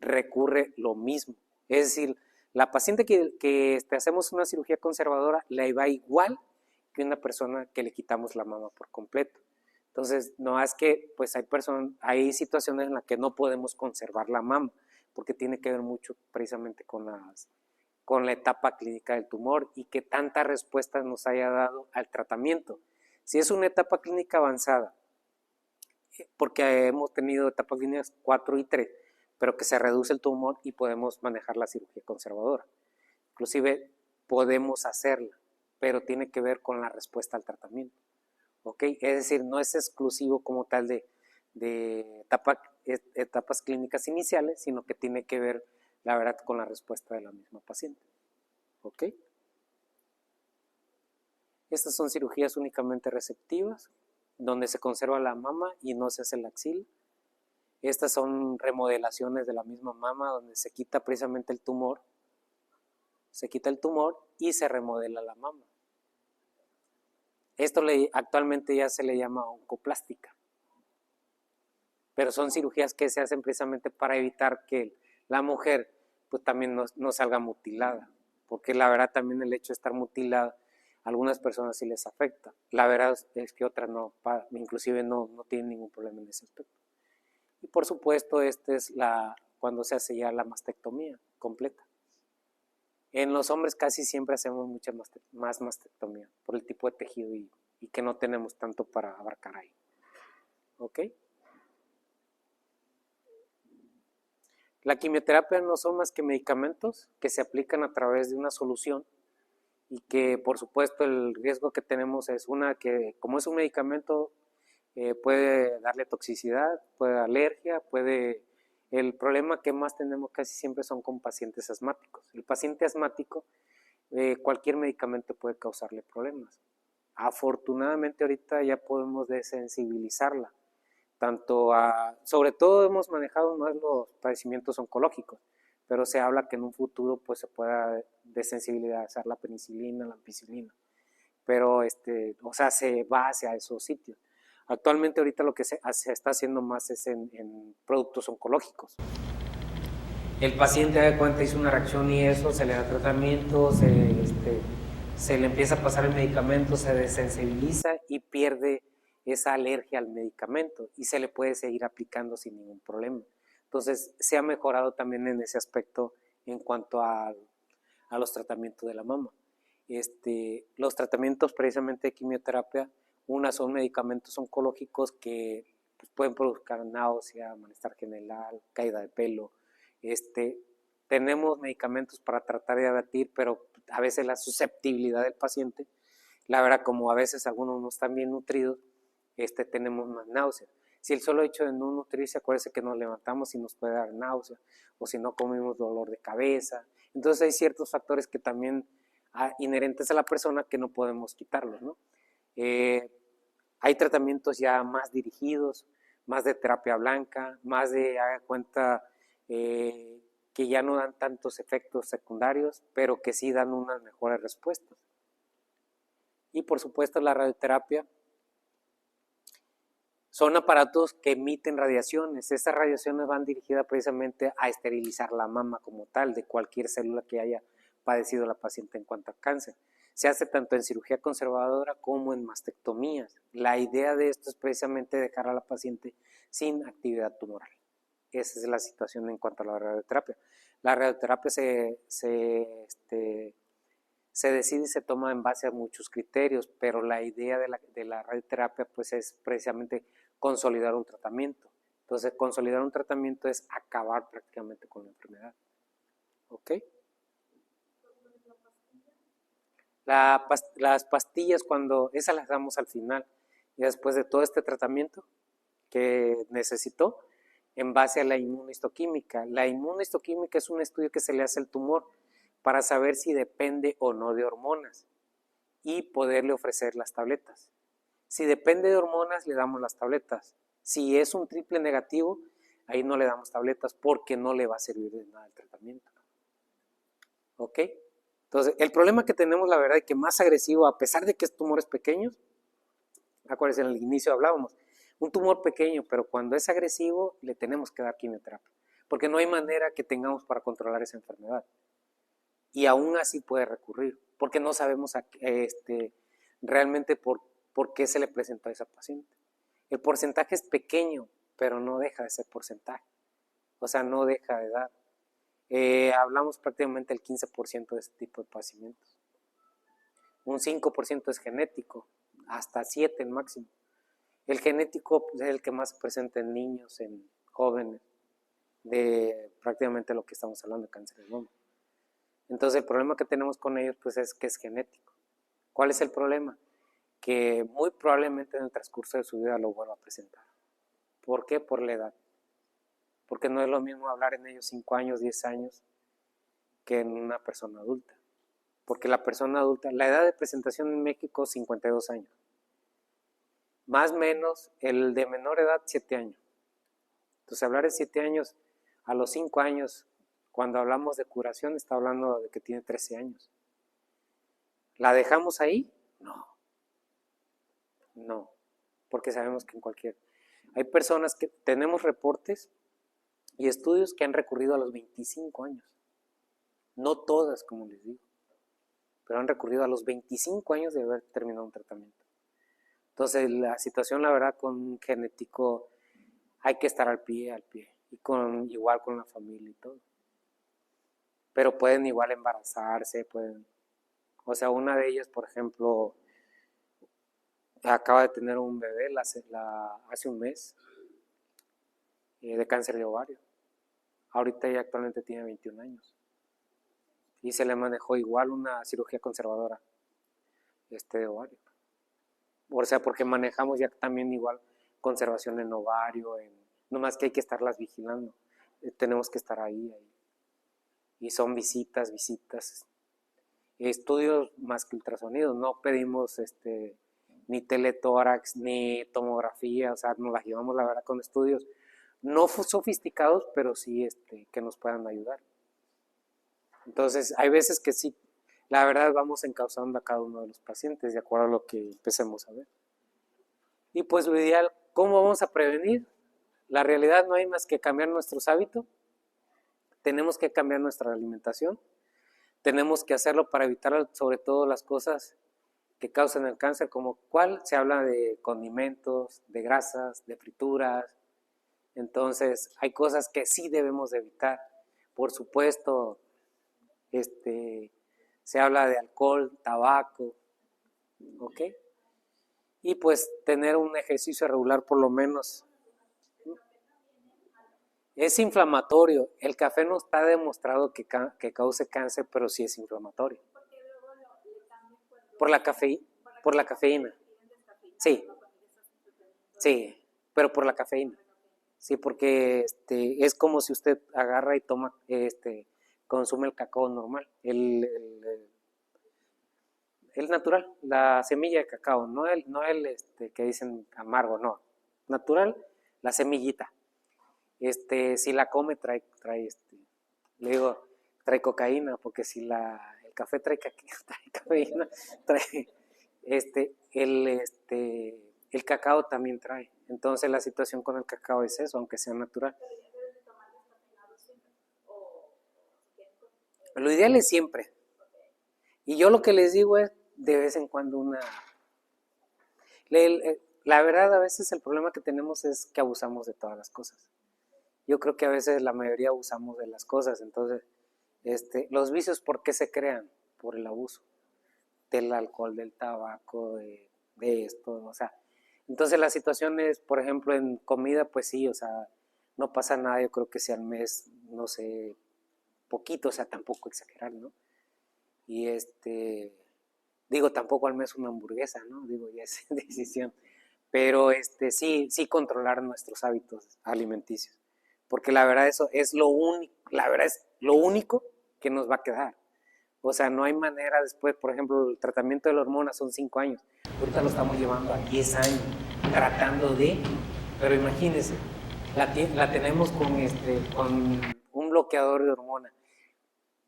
recurre lo mismo. Es decir, la paciente que hacemos una cirugía conservadora le va igual que una persona que le quitamos la mama por completo. Entonces, no es que pues hay situaciones en las que no podemos conservar la mama, porque tiene que ver mucho precisamente con la etapa clínica del tumor y que tanta respuesta nos haya dado al tratamiento. Si es una etapa clínica avanzada, porque hemos tenido etapas clínicas 4 y 3, pero que se reduce el tumor y podemos manejar la cirugía conservadora. Inclusive podemos hacerla, pero tiene que ver con la respuesta al tratamiento. ¿Ok? Es decir, no es exclusivo como tal de etapas clínicas iniciales, sino que tiene que ver, la verdad, con la respuesta de la misma paciente. ¿Ok? Estas son cirugías únicamente resectivas, donde se conserva la mama y no se hace la axila. Estas son remodelaciones de la misma mama, donde se quita precisamente el tumor. Se quita el tumor y se remodela la mama. Esto actualmente ya se le llama oncoplástica. Pero son cirugías que se hacen precisamente para evitar que la mujer pues también no salga mutilada. Porque la verdad también el hecho de estar mutilada, a algunas personas sí les afecta. La verdad es que otras no, inclusive no tienen ningún problema en ese aspecto. Y por supuesto, cuando se hace ya la mastectomía completa. En los hombres casi siempre hacemos mucha más mastectomía por el tipo de tejido y que no tenemos tanto para abarcar ahí. ¿Ok? La quimioterapia no son más que medicamentos que se aplican a través de una solución y que por supuesto el riesgo que tenemos es que como es un medicamento puede darle toxicidad, puede dar alergia, el problema que más tenemos casi siempre son con pacientes asmáticos. El paciente asmático, cualquier medicamento puede causarle problemas. Afortunadamente ahorita ya podemos desensibilizarla, sobre todo hemos manejado más los padecimientos oncológicos, pero se habla que en un futuro pues se pueda desensibilizar la penicilina, la ampicilina, pero se va hacia esos sitios. Actualmente ahorita lo que se está haciendo más es en productos oncológicos. El paciente da cuenta, hizo una reacción y eso, se le da tratamiento, se le empieza a pasar el medicamento, se desensibiliza y pierde esa alergia al medicamento y se le puede seguir aplicando sin ningún problema. Entonces se ha mejorado también en ese aspecto en cuanto a los tratamientos de la mama. Los tratamientos precisamente de quimioterapia, son medicamentos oncológicos que pues, pueden provocar náusea, malestar general, caída de pelo. Tenemos medicamentos para tratar de abatir, pero a veces la susceptibilidad del paciente, la verdad, como a veces algunos no están bien nutridos, tenemos más náusea. Si el solo hecho de no nutrirse, acuérdense que nos levantamos y nos puede dar náusea, o si no comemos dolor de cabeza. Entonces hay ciertos factores que también inherentes a la persona que no podemos quitarlos, ¿no? Hay tratamientos ya más dirigidos, más de terapia blanca, más de, haga cuenta, que ya no dan tantos efectos secundarios, pero que sí dan unas mejores respuestas. Y por supuesto la radioterapia son aparatos que emiten radiaciones. Esas radiaciones van dirigidas precisamente a esterilizar la mama como tal de cualquier célula que haya padecido la paciente en cuanto a cáncer. Se hace tanto en cirugía conservadora como en mastectomías. La idea de esto es precisamente dejar a la paciente sin actividad tumoral. Esa es la situación en cuanto a la radioterapia. La radioterapia se decide y se toma en base a muchos criterios, pero la idea de la radioterapia pues es precisamente consolidar un tratamiento. Entonces, consolidar un tratamiento es acabar prácticamente con la enfermedad. ¿Ok? Las pastillas, esas las damos al final, y después de todo este tratamiento que necesitó, en base a la inmunohistoquímica. La inmunohistoquímica es un estudio que se le hace al tumor para saber si depende o no de hormonas y poderle ofrecer las tabletas. Si depende de hormonas, le damos las tabletas. Si es un triple negativo, ahí no le damos tabletas porque no le va a servir de nada el tratamiento. ¿Ok? Entonces, el problema que tenemos, la verdad, es que más agresivo, a pesar de que es tumores pequeños, acuérdense, en el inicio hablábamos, un tumor pequeño, pero cuando es agresivo, le tenemos que dar quimioterapia, porque no hay manera que tengamos para controlar esa enfermedad. Y aún así puede recurrir, porque no sabemos realmente por qué se le presentó a esa paciente. El porcentaje es pequeño, pero no deja de ser porcentaje, o sea, no deja de dar. Hablamos prácticamente del 15% de este tipo de padecimientos. Un 5% es genético, hasta 7% en máximo. El genético pues, es el que más se presenta en niños, en jóvenes, de prácticamente lo que estamos hablando de cáncer de mama. Entonces el problema que tenemos con ellos pues es que es genético. ¿Cuál es el problema? Que muy probablemente en el transcurso de su vida lo vuelva a presentar. ¿Por qué? Por la edad. Porque no es lo mismo hablar en ellos 5 años, 10 años que en una persona adulta. Porque la persona adulta, la edad de presentación en México es 52 años. Más o menos el de menor edad 7 años. Entonces hablar de 7 años a los 5 años, cuando hablamos de curación, está hablando de que tiene 13 años. ¿La dejamos ahí? No, porque sabemos que en cualquier... Hay personas que tenemos reportes y estudios que han recurrido a los 25 años. No todas, como les digo, pero han recurrido a los 25 años de haber terminado un tratamiento. Entonces la situación, la verdad, con un genético hay que estar al pie, y igual con la familia y todo. Pero pueden igual embarazarse, o sea, una de ellas, por ejemplo, acaba de tener un bebé hace un mes de cáncer de ovario. Ahorita ella actualmente tiene 21 años. Y se le manejó igual una cirugía conservadora de ovario. O sea, porque manejamos ya también igual conservación en ovario, no más que hay que estarlas vigilando. Tenemos que estar ahí. Y son visitas, estudios más que ultrasonidos. No pedimos ni teletórax, ni tomografía, o sea, nos las llevamos la verdad con estudios no sofisticados, pero sí que nos puedan ayudar. Entonces, hay veces que sí, la verdad vamos encauzando a cada uno de los pacientes de acuerdo a lo que empecemos a ver. Y pues lo ideal, ¿cómo vamos a prevenir? La realidad no hay más que cambiar nuestros hábitos, tenemos que cambiar nuestra alimentación, tenemos que hacerlo para evitar sobre todo las cosas que causan el cáncer, como cuál se habla de condimentos, de grasas, de frituras. Entonces hay cosas que sí debemos de evitar. Por supuesto, se habla de alcohol, tabaco, ¿ok? Y pues tener un ejercicio regular por lo menos. Es inflamatorio. El café no está demostrado que cause cáncer, pero sí es inflamatorio. Por la cafeína. Sí, pero por la cafeína. Sí, porque es como si usted agarra y toma, consume el cacao normal, el natural, la semilla de cacao, no el que dicen amargo, no, natural, la semillita. Si la come trae le digo, trae cocaína, porque si el café trae cafeína, trae el cacao también trae. Entonces la situación con el cacao es eso, aunque sea natural. Lo ideal es siempre. Y yo lo que les digo es de vez en cuando la verdad, a veces el problema que tenemos es que abusamos de todas las cosas. Yo creo que a veces la mayoría abusamos de las cosas. Entonces, los vicios, ¿por qué se crean? Por el abuso del alcohol, del tabaco, de esto, o sea. Entonces la situación es, por ejemplo, en comida, pues sí, o sea, no pasa nada, yo creo que si al mes, no sé, poquito, o sea, tampoco exagerar, ¿no? Y digo, tampoco al mes una hamburguesa, ¿no? Digo, ya es decisión. Pero sí controlar nuestros hábitos alimenticios. Porque la verdad eso es lo único que nos va a quedar. O sea, no hay manera después, por ejemplo, el tratamiento de la hormona son 5 años. Ahorita lo estamos llevando a 10 años, tratando de, pero imagínense, la tenemos con un bloqueador de hormona,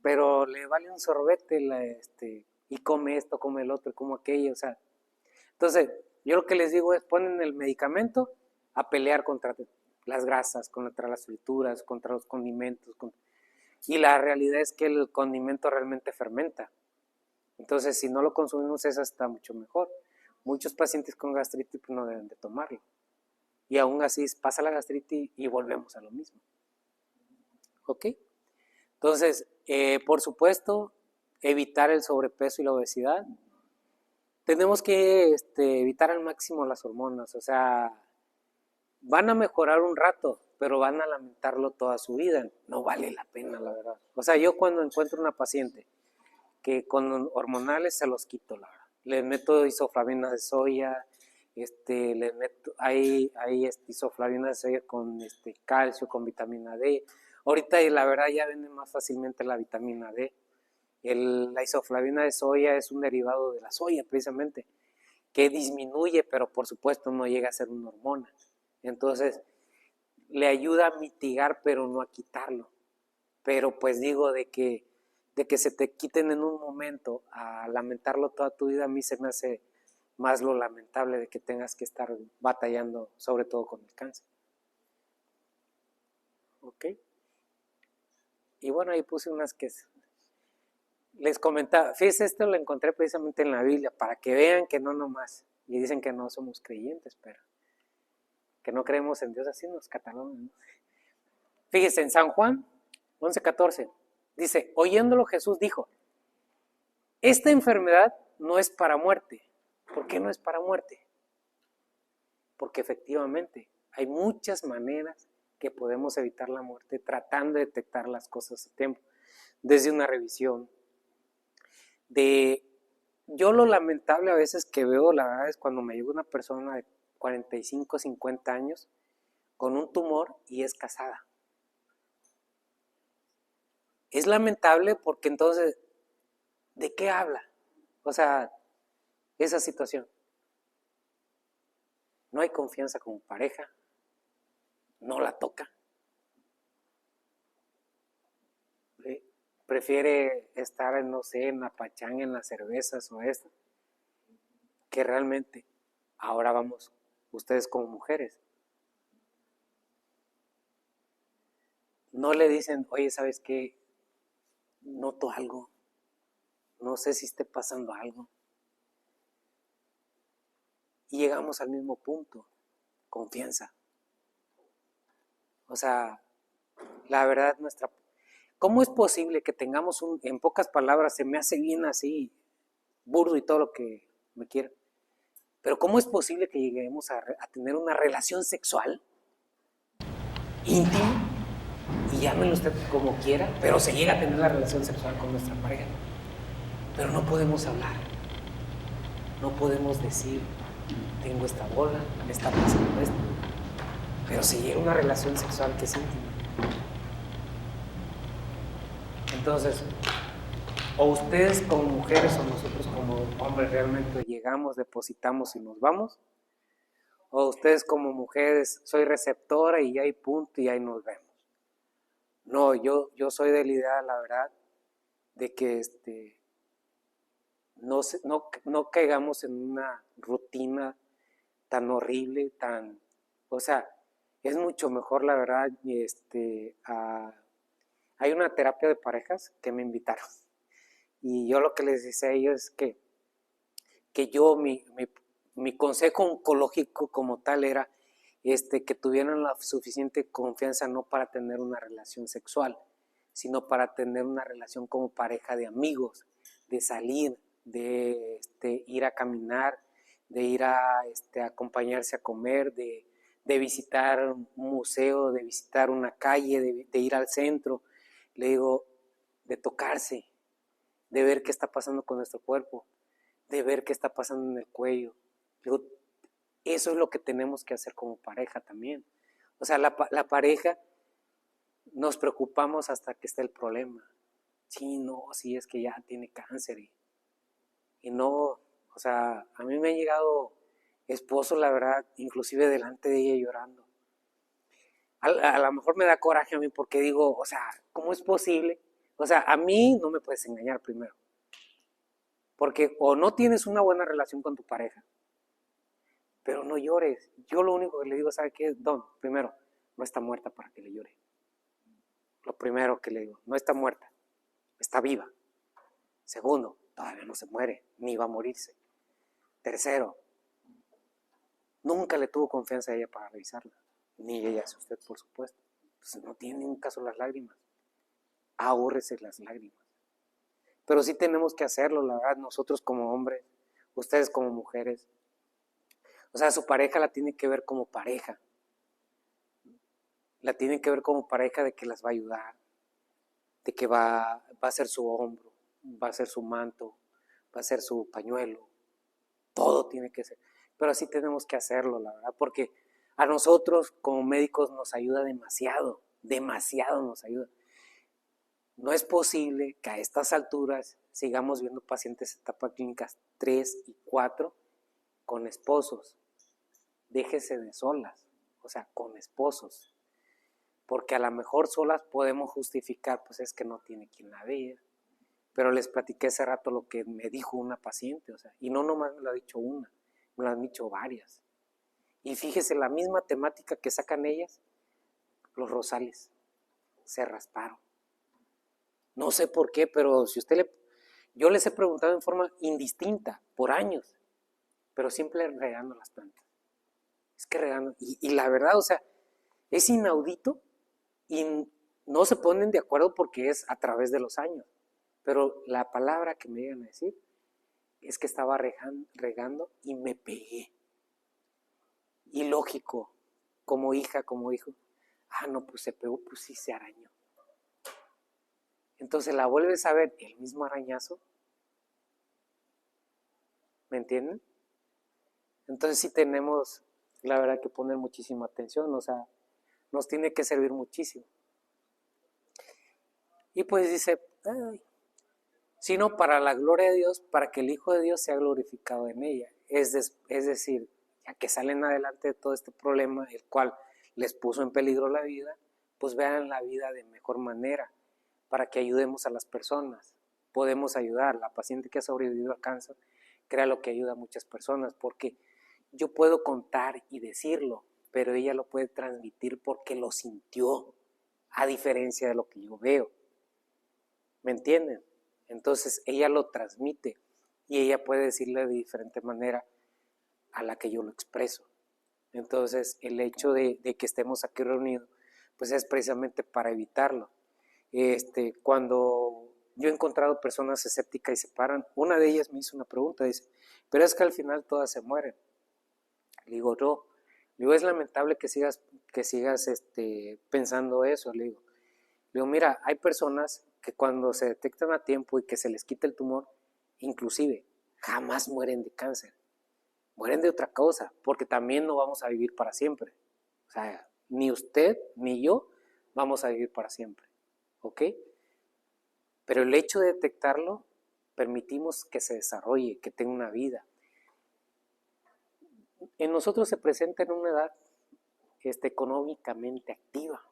pero le vale un sorbete y come esto, come el otro, come aquello, o sea. Entonces, yo lo que les digo es, ponen el medicamento a pelear contra las grasas, contra las frituras, contra los condimentos, y la realidad es que el condimento realmente fermenta. Entonces, si no lo consumimos, eso está mucho mejor. Muchos pacientes con gastritis pues, no deben de tomarlo. Y aún así pasa la gastritis y volvemos a lo mismo. ¿Ok? Entonces, por supuesto, evitar el sobrepeso y la obesidad. Tenemos que evitar al máximo las hormonas. O sea, van a mejorar un rato, pero van a lamentarlo toda su vida. No vale la pena, la verdad. O sea, yo cuando encuentro una paciente que con hormonales se los quito, la verdad. Les meto isoflavina de soya, les meto, hay isoflavina de soya con calcio, con vitamina D. Ahorita la verdad ya venden más fácilmente la vitamina D. La isoflavina de soya es un derivado de la soya precisamente, que disminuye, pero por supuesto no llega a ser una hormona. Entonces, le ayuda a mitigar, pero no a quitarlo. Pero pues digo de que se te quiten en un momento a lamentarlo toda tu vida, a mí se me hace más lo lamentable de que tengas que estar batallando, sobre todo con el cáncer. ¿Ok? Y bueno, ahí puse unas que les comentaba. Fíjense, esto lo encontré precisamente en la Biblia, para que vean que no nomás. Y dicen que no somos creyentes, pero que no creemos en Dios, así nos catalogan, ¿no? Fíjense, en San Juan 11:14, dice, oyéndolo Jesús dijo, esta enfermedad no es para muerte. ¿Por qué no es para muerte? Porque efectivamente hay muchas maneras que podemos evitar la muerte tratando de detectar las cosas a tiempo. Desde una revisión. Yo lo lamentable a veces que veo, la verdad, es cuando me llega una persona de 45, 50 años con un tumor y es casada. Es lamentable porque entonces, ¿de qué habla? O sea, esa situación. No hay confianza como pareja, no la toca. Prefiere estar, no sé, en la pachanga, en las cervezas o esto, que realmente, ahora vamos, ustedes como mujeres, no le dicen, oye, ¿sabes qué? Noto algo, no sé si esté pasando algo. Y llegamos al mismo punto, confianza. O sea, la verdad ¿cómo es posible que tengamos en pocas palabras, se me hace bien así, burdo y todo lo que me quiera, pero cómo es posible que lleguemos a tener una relación sexual íntima, y llámenlo usted como quiera, pero se llega a tener la relación sexual con nuestra pareja, pero no podemos hablar, no podemos decir, tengo esta bola, me está pasando esto, pero se llega a una relación sexual que es íntima. Entonces, o ustedes como mujeres o nosotros como hombres realmente llegamos, depositamos y nos vamos, o ustedes como mujeres, soy receptora y ya hay punto y ahí nos vemos. No, yo soy de la idea, la verdad, de que no caigamos en una rutina tan horrible, o sea, es mucho mejor, la verdad, hay una terapia de parejas que me invitaron, y yo lo que les decía a ellos es que yo, mi consejo oncológico como tal era que tuvieran la suficiente confianza no para tener una relación sexual, sino para tener una relación como pareja de amigos, de salir, de ir a caminar, de ir a acompañarse a comer, de visitar un museo, de visitar una calle, de ir al centro, le digo, de tocarse, de ver qué está pasando con nuestro cuerpo, de ver qué está pasando en el cuello. Digo, eso es lo que tenemos que hacer como pareja también. O sea, la pareja nos preocupamos hasta que esté el problema. Sí, no, sí, es que ya tiene cáncer. Y no, o sea, a mí me han llegado esposos, la verdad, inclusive delante de ella llorando. A lo mejor me da coraje a mí porque digo, o sea, ¿cómo es posible? O sea, a mí no me puedes engañar primero. Porque o no tienes una buena relación con tu pareja, pero no llores. Yo lo único que le digo, ¿sabe qué? Don, primero, no está muerta para que le llore. Lo primero que le digo, no está muerta, está viva. Segundo, todavía no se muere, ni va a morirse. Tercero, nunca le tuvo confianza a ella para revisarla, ni ella a usted, por supuesto. Entonces no tiene ningún caso las lágrimas. Ahórrese las lágrimas. Pero sí tenemos que hacerlo, la verdad, nosotros como hombres, ustedes como mujeres. O sea, su pareja la tiene que ver como pareja. la tienen que ver como pareja de que las va a ayudar, de que va a ser su hombro, va a ser su manto, va a ser su pañuelo, todo tiene que ser. Pero así tenemos que hacerlo, la verdad, porque a nosotros como médicos nos ayuda demasiado, demasiado nos ayuda. No es posible que a estas alturas sigamos viendo pacientes en etapas clínicas 3 y 4 con esposos. Déjese de solas, o sea, con esposos. Porque a lo mejor solas podemos justificar, pues es que no tiene quien la vea. Pero les platiqué hace rato lo que me dijo una paciente, o sea, y no nomás me lo ha dicho una, me lo han dicho varias. Y fíjese, la misma temática que sacan ellas, los rosales, se rasparon. No sé por qué, pero si yo les he preguntado en forma indistinta, por años, pero siempre regando las plantas. Es que regando, y la verdad, o sea, es inaudito y no se ponen de acuerdo porque es a través de los años. Pero la palabra que me iban a decir es que estaba regando y me pegué. Y lógico, como hija, como hijo, no, pues se pegó, pues sí se arañó. Entonces la vuelves a ver, el mismo arañazo. ¿Me entienden? Entonces sí tenemos, la verdad, que poner muchísima atención, o sea, nos tiene que servir muchísimo. Y pues dice, sino para la gloria de Dios, para que el Hijo de Dios sea glorificado en ella. Es decir, ya que salen adelante de todo este problema, el cual les puso en peligro la vida, pues vean la vida de mejor manera, para que ayudemos a las personas. Podemos ayudar. La paciente que ha sobrevivido al cáncer, créalo que ayuda a muchas personas, porque yo puedo contar y decirlo, pero ella lo puede transmitir porque lo sintió, a diferencia de lo que yo veo. ¿Me entienden? Entonces ella lo transmite y ella puede decirle de diferente manera a la que yo lo expreso. Entonces el hecho de que estemos aquí reunidos, pues es precisamente para evitarlo. Cuando yo he encontrado personas escépticas y se paran, una de ellas me hizo una pregunta, dice, pero es que al final todas se mueren. Le digo, no, le digo, es lamentable que sigas pensando eso. Le digo, mira, hay personas que cuando se detectan a tiempo y que se les quita el tumor, inclusive jamás mueren de cáncer, mueren de otra cosa, porque también no vamos a vivir para siempre. O sea, ni usted ni yo vamos a vivir para siempre, ¿ok? Pero el hecho de detectarlo, permitimos que se desarrolle, que tenga una vida. En nosotros se presenta en una edad económicamente activa.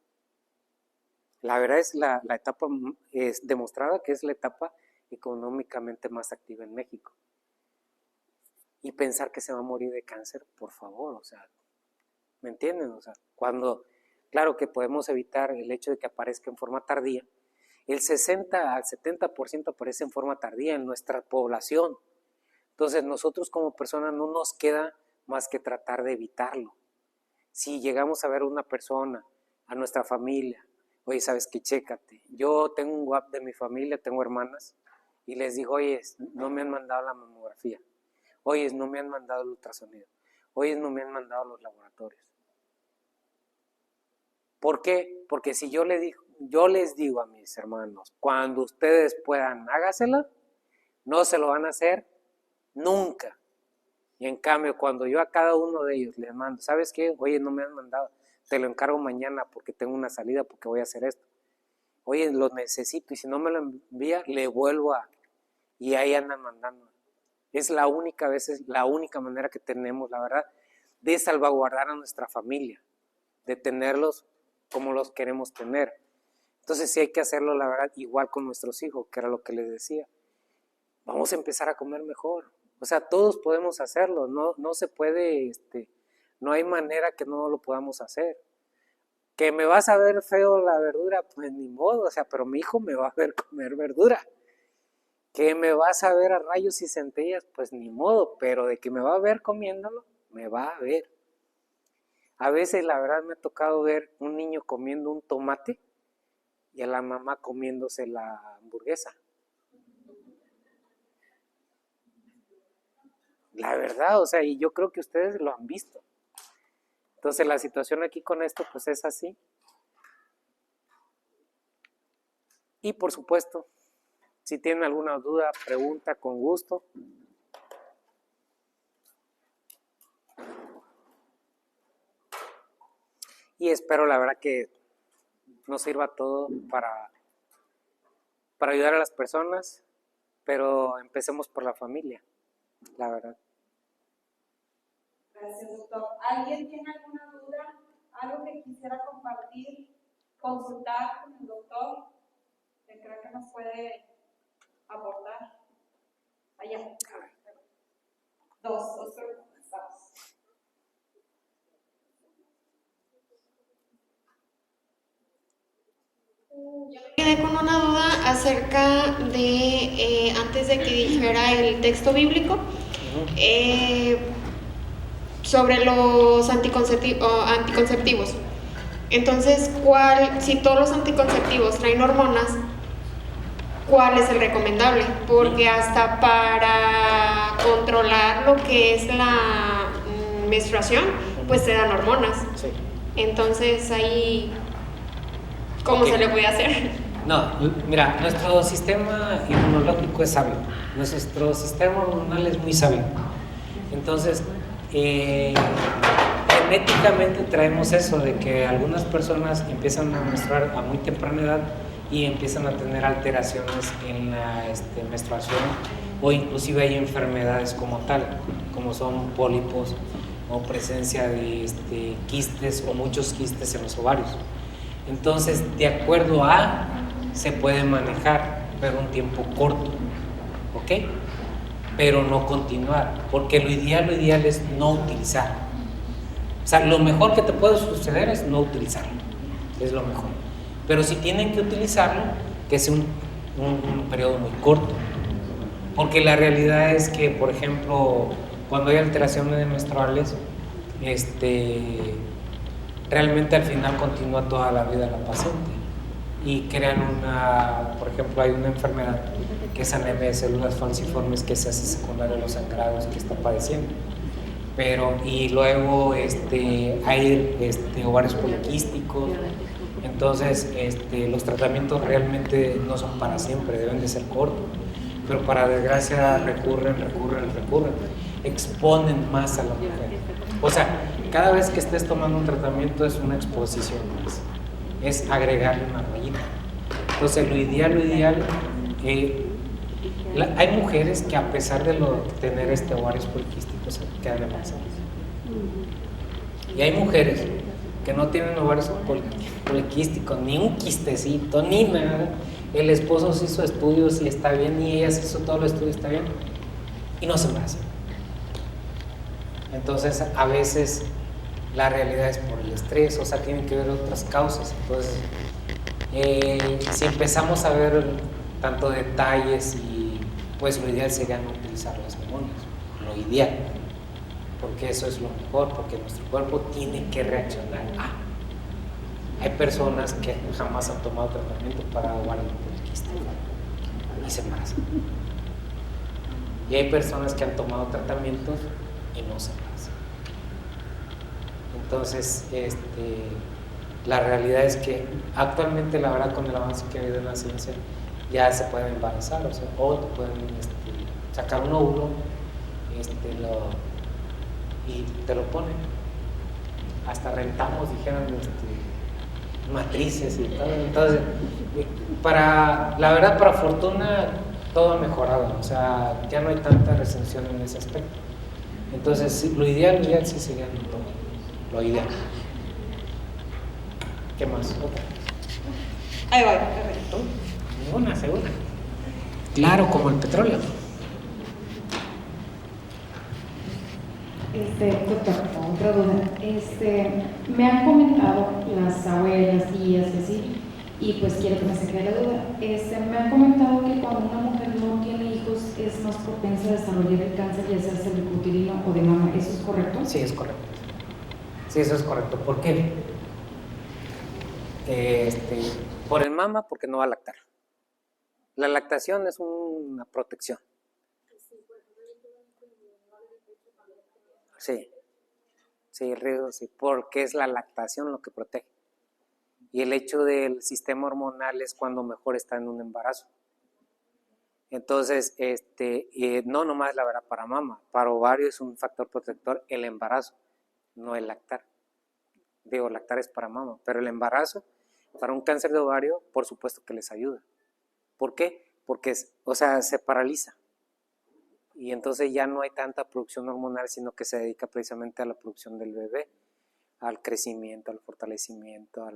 La verdad es la etapa es demostrada que es la etapa económicamente más activa en México. Y pensar que se va a morir de cáncer, por favor, o sea, ¿me entienden? O sea, claro que podemos evitar el hecho de que aparezca en forma tardía, el 60 al 70% aparece en forma tardía en nuestra población. Entonces nosotros como personas no nos queda más que tratar de evitarlo. Si llegamos a ver a una persona, a nuestra familia, oye, ¿sabes qué? Chécate. Yo tengo un WhatsApp de mi familia, tengo hermanas, y les digo, oye, no me han mandado la mamografía. Oye, no me han mandado el ultrasonido. Oye, no me han mandado los laboratorios. ¿Por qué? Porque si yo les digo a mis hermanos, cuando ustedes puedan, hágasela, no se lo van a hacer nunca. Y en cambio, cuando yo a cada uno de ellos les mando, ¿sabes qué? Oye, no me han mandado, te lo encargo mañana porque tengo una salida, porque voy a hacer esto. Oye, lo necesito y si no me lo envía, le vuelvo y ahí andan mandando. Es la única manera que tenemos, la verdad, de salvaguardar a nuestra familia, de tenerlos como los queremos tener. Entonces sí hay que hacerlo, la verdad, igual con nuestros hijos, que era lo que les decía. Vamos a empezar a comer mejor. O sea, todos podemos hacerlo, no se puede, no hay manera que no lo podamos hacer. Que me vas a ver feo la verdura, pues ni modo, o sea, pero mi hijo me va a ver comer verdura. Que me vas a ver a rayos y centellas, pues ni modo, pero de que me va a ver comiéndolo, me va a ver. A veces la verdad me ha tocado ver un niño comiendo un tomate y a la mamá comiéndose la hamburguesa. La verdad, o sea, y yo creo que ustedes lo han visto. Entonces la situación aquí con esto pues es así. Y por supuesto, si tienen alguna duda, pregunta, con gusto. Y espero la verdad que nos sirva todo para ayudar a las personas, pero empecemos por la familia, la verdad. Gracias, doctor. ¿Alguien tiene alguna duda? ¿Algo que quisiera compartir, consultar con el doctor? Que creo que nos puede aportar. Allá. Dos preguntas. Vamos. Yo me quedé con una duda acerca de, antes de que dijera el texto bíblico, sobre los anticonceptivos. Entonces, si todos los anticonceptivos traen hormonas, ¿cuál es el recomendable? Porque hasta para controlar lo que es la menstruación, pues te dan hormonas. Sí. Entonces, ahí, ¿cómo se le puede hacer? No, mira, nuestro sistema inmunológico es sabio. Nuestro sistema hormonal es muy sabio. Entonces, genéticamente traemos eso de que algunas personas empiezan a menstruar a muy temprana edad y empiezan a tener alteraciones en la menstruación, o inclusive hay enfermedades como tal, como son pólipos o presencia de quistes o muchos quistes en los ovarios. Entonces, de acuerdo a, se puede manejar, pero un tiempo corto, ¿ok? Pero no continuar, porque lo ideal es no utilizar. O sea, lo mejor que te puede suceder es no utilizarlo, es lo mejor. Pero si tienen que utilizarlo, que sea un periodo muy corto, porque la realidad es que, por ejemplo, cuando hay alteraciones menstruales, realmente al final continúa toda la vida la paciente y crean por ejemplo, hay una enfermedad que es anemia de células falciformes que se hace secundaria a los sangrados que está padeciendo. Y luego hay ovarios poliquísticos. Entonces, los tratamientos realmente no son para siempre, deben de ser cortos, pero para desgracia recurren, exponen más a la mujer. O sea, cada vez que estés tomando un tratamiento es una exposición más, es agregarle una rayita. Entonces, lo ideal, hay mujeres que a pesar de tener ovarios poliquísticos se quedan embarazadas. Y hay mujeres que no tienen ovarios poliquísticos, ni un quistecito, ni nada. El esposo se hizo estudios y está bien, y ella se hizo todos los estudios y está bien, y no se embarazan. Entonces, a veces la realidad es por el estrés, o sea, tienen que ver otras causas. Entonces, si empezamos a ver tanto detalles, pues lo ideal sería no utilizar las hormonas, lo ideal, porque eso es lo mejor, porque nuestro cuerpo tiene que reaccionar. Hay personas que jamás han tomado tratamiento para ovario poliquístico y se embarazan. Y hay personas que han tomado tratamientos y no se embarazan. Entonces, la realidad es que actualmente, la verdad, con el avance que ha habido en la ciencia, ya se pueden embarazar, o te pueden sacar un óvulo y te lo ponen. Hasta rentamos, dijeron, matrices y todo. Entonces, la verdad, para fortuna, todo ha mejorado, o sea, ya no hay tanta restricción en ese aspecto. Entonces, sí, lo ideal sí sería lo ideal. ¿Qué más? ¿Otra? Ahí voy. Ninguna, segura. Claro, como el petróleo. Doctor, otra duda. Me han comentado las abuelas, tías y así, y pues quiero que me saque la duda. Me han comentado que cuando una mujer no tiene hijos es más propensa a desarrollar el cáncer, ya sea cervicuterino o de mama. ¿Eso es correcto? Sí, es correcto. Sí, eso es correcto. ¿Por qué? Por el mama, porque no va a lactar. La lactación es una protección. Sí, el riesgo sí, porque es la lactación lo que protege. Y el hecho del sistema hormonal es cuando mejor está en un embarazo. Entonces, no nomás la verdad para mama, para ovario es un factor protector el embarazo, no el lactar. Digo, lactar es para mama, pero el embarazo, para un cáncer de ovario, por supuesto que les ayuda. ¿Por qué? Porque, se paraliza. Y entonces ya no hay tanta producción hormonal, sino que se dedica precisamente a la producción del bebé, al crecimiento, al fortalecimiento,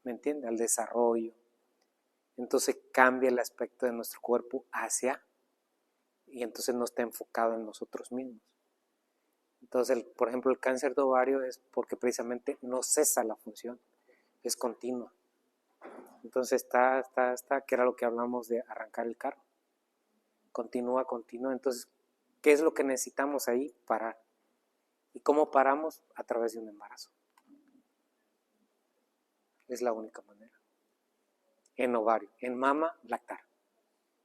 ¿me entiende? Al desarrollo. Entonces cambia el aspecto de nuestro cuerpo y entonces no está enfocado en nosotros mismos. Entonces, por ejemplo, el cáncer de ovario es porque precisamente no cesa la función, es continua. Entonces está, que era lo que hablamos de arrancar el carro. Continúa. Entonces, ¿qué es lo que necesitamos ahí? Parar. ¿Y cómo paramos? A través de un embarazo. Es la única manera. En ovario, en mama, lactar.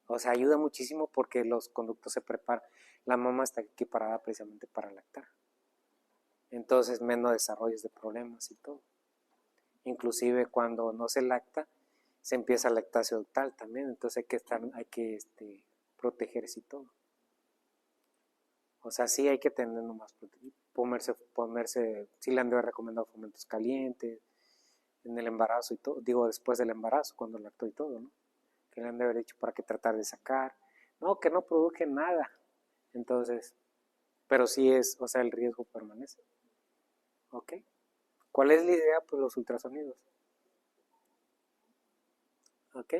O sea, ayuda muchísimo porque los conductos se preparan. La mama está equiparada precisamente para lactar. Entonces, menos desarrollos de problemas y todo. Inclusive cuando no se lacta, se empieza lactancia ductal también. Entonces hay que protegerse y todo. O sea, sí hay que tener nomás ponerse, sí le han recomendado fomentos calientes, en el embarazo y todo, digo después del embarazo, cuando lactó y todo, ¿no? Que le han de haber hecho para que tratar de sacar, no, que no produje nada, entonces, pero sí el riesgo permanece, ¿ok? ¿Cuál es la idea? Pues los ultrasonidos, ¿ok?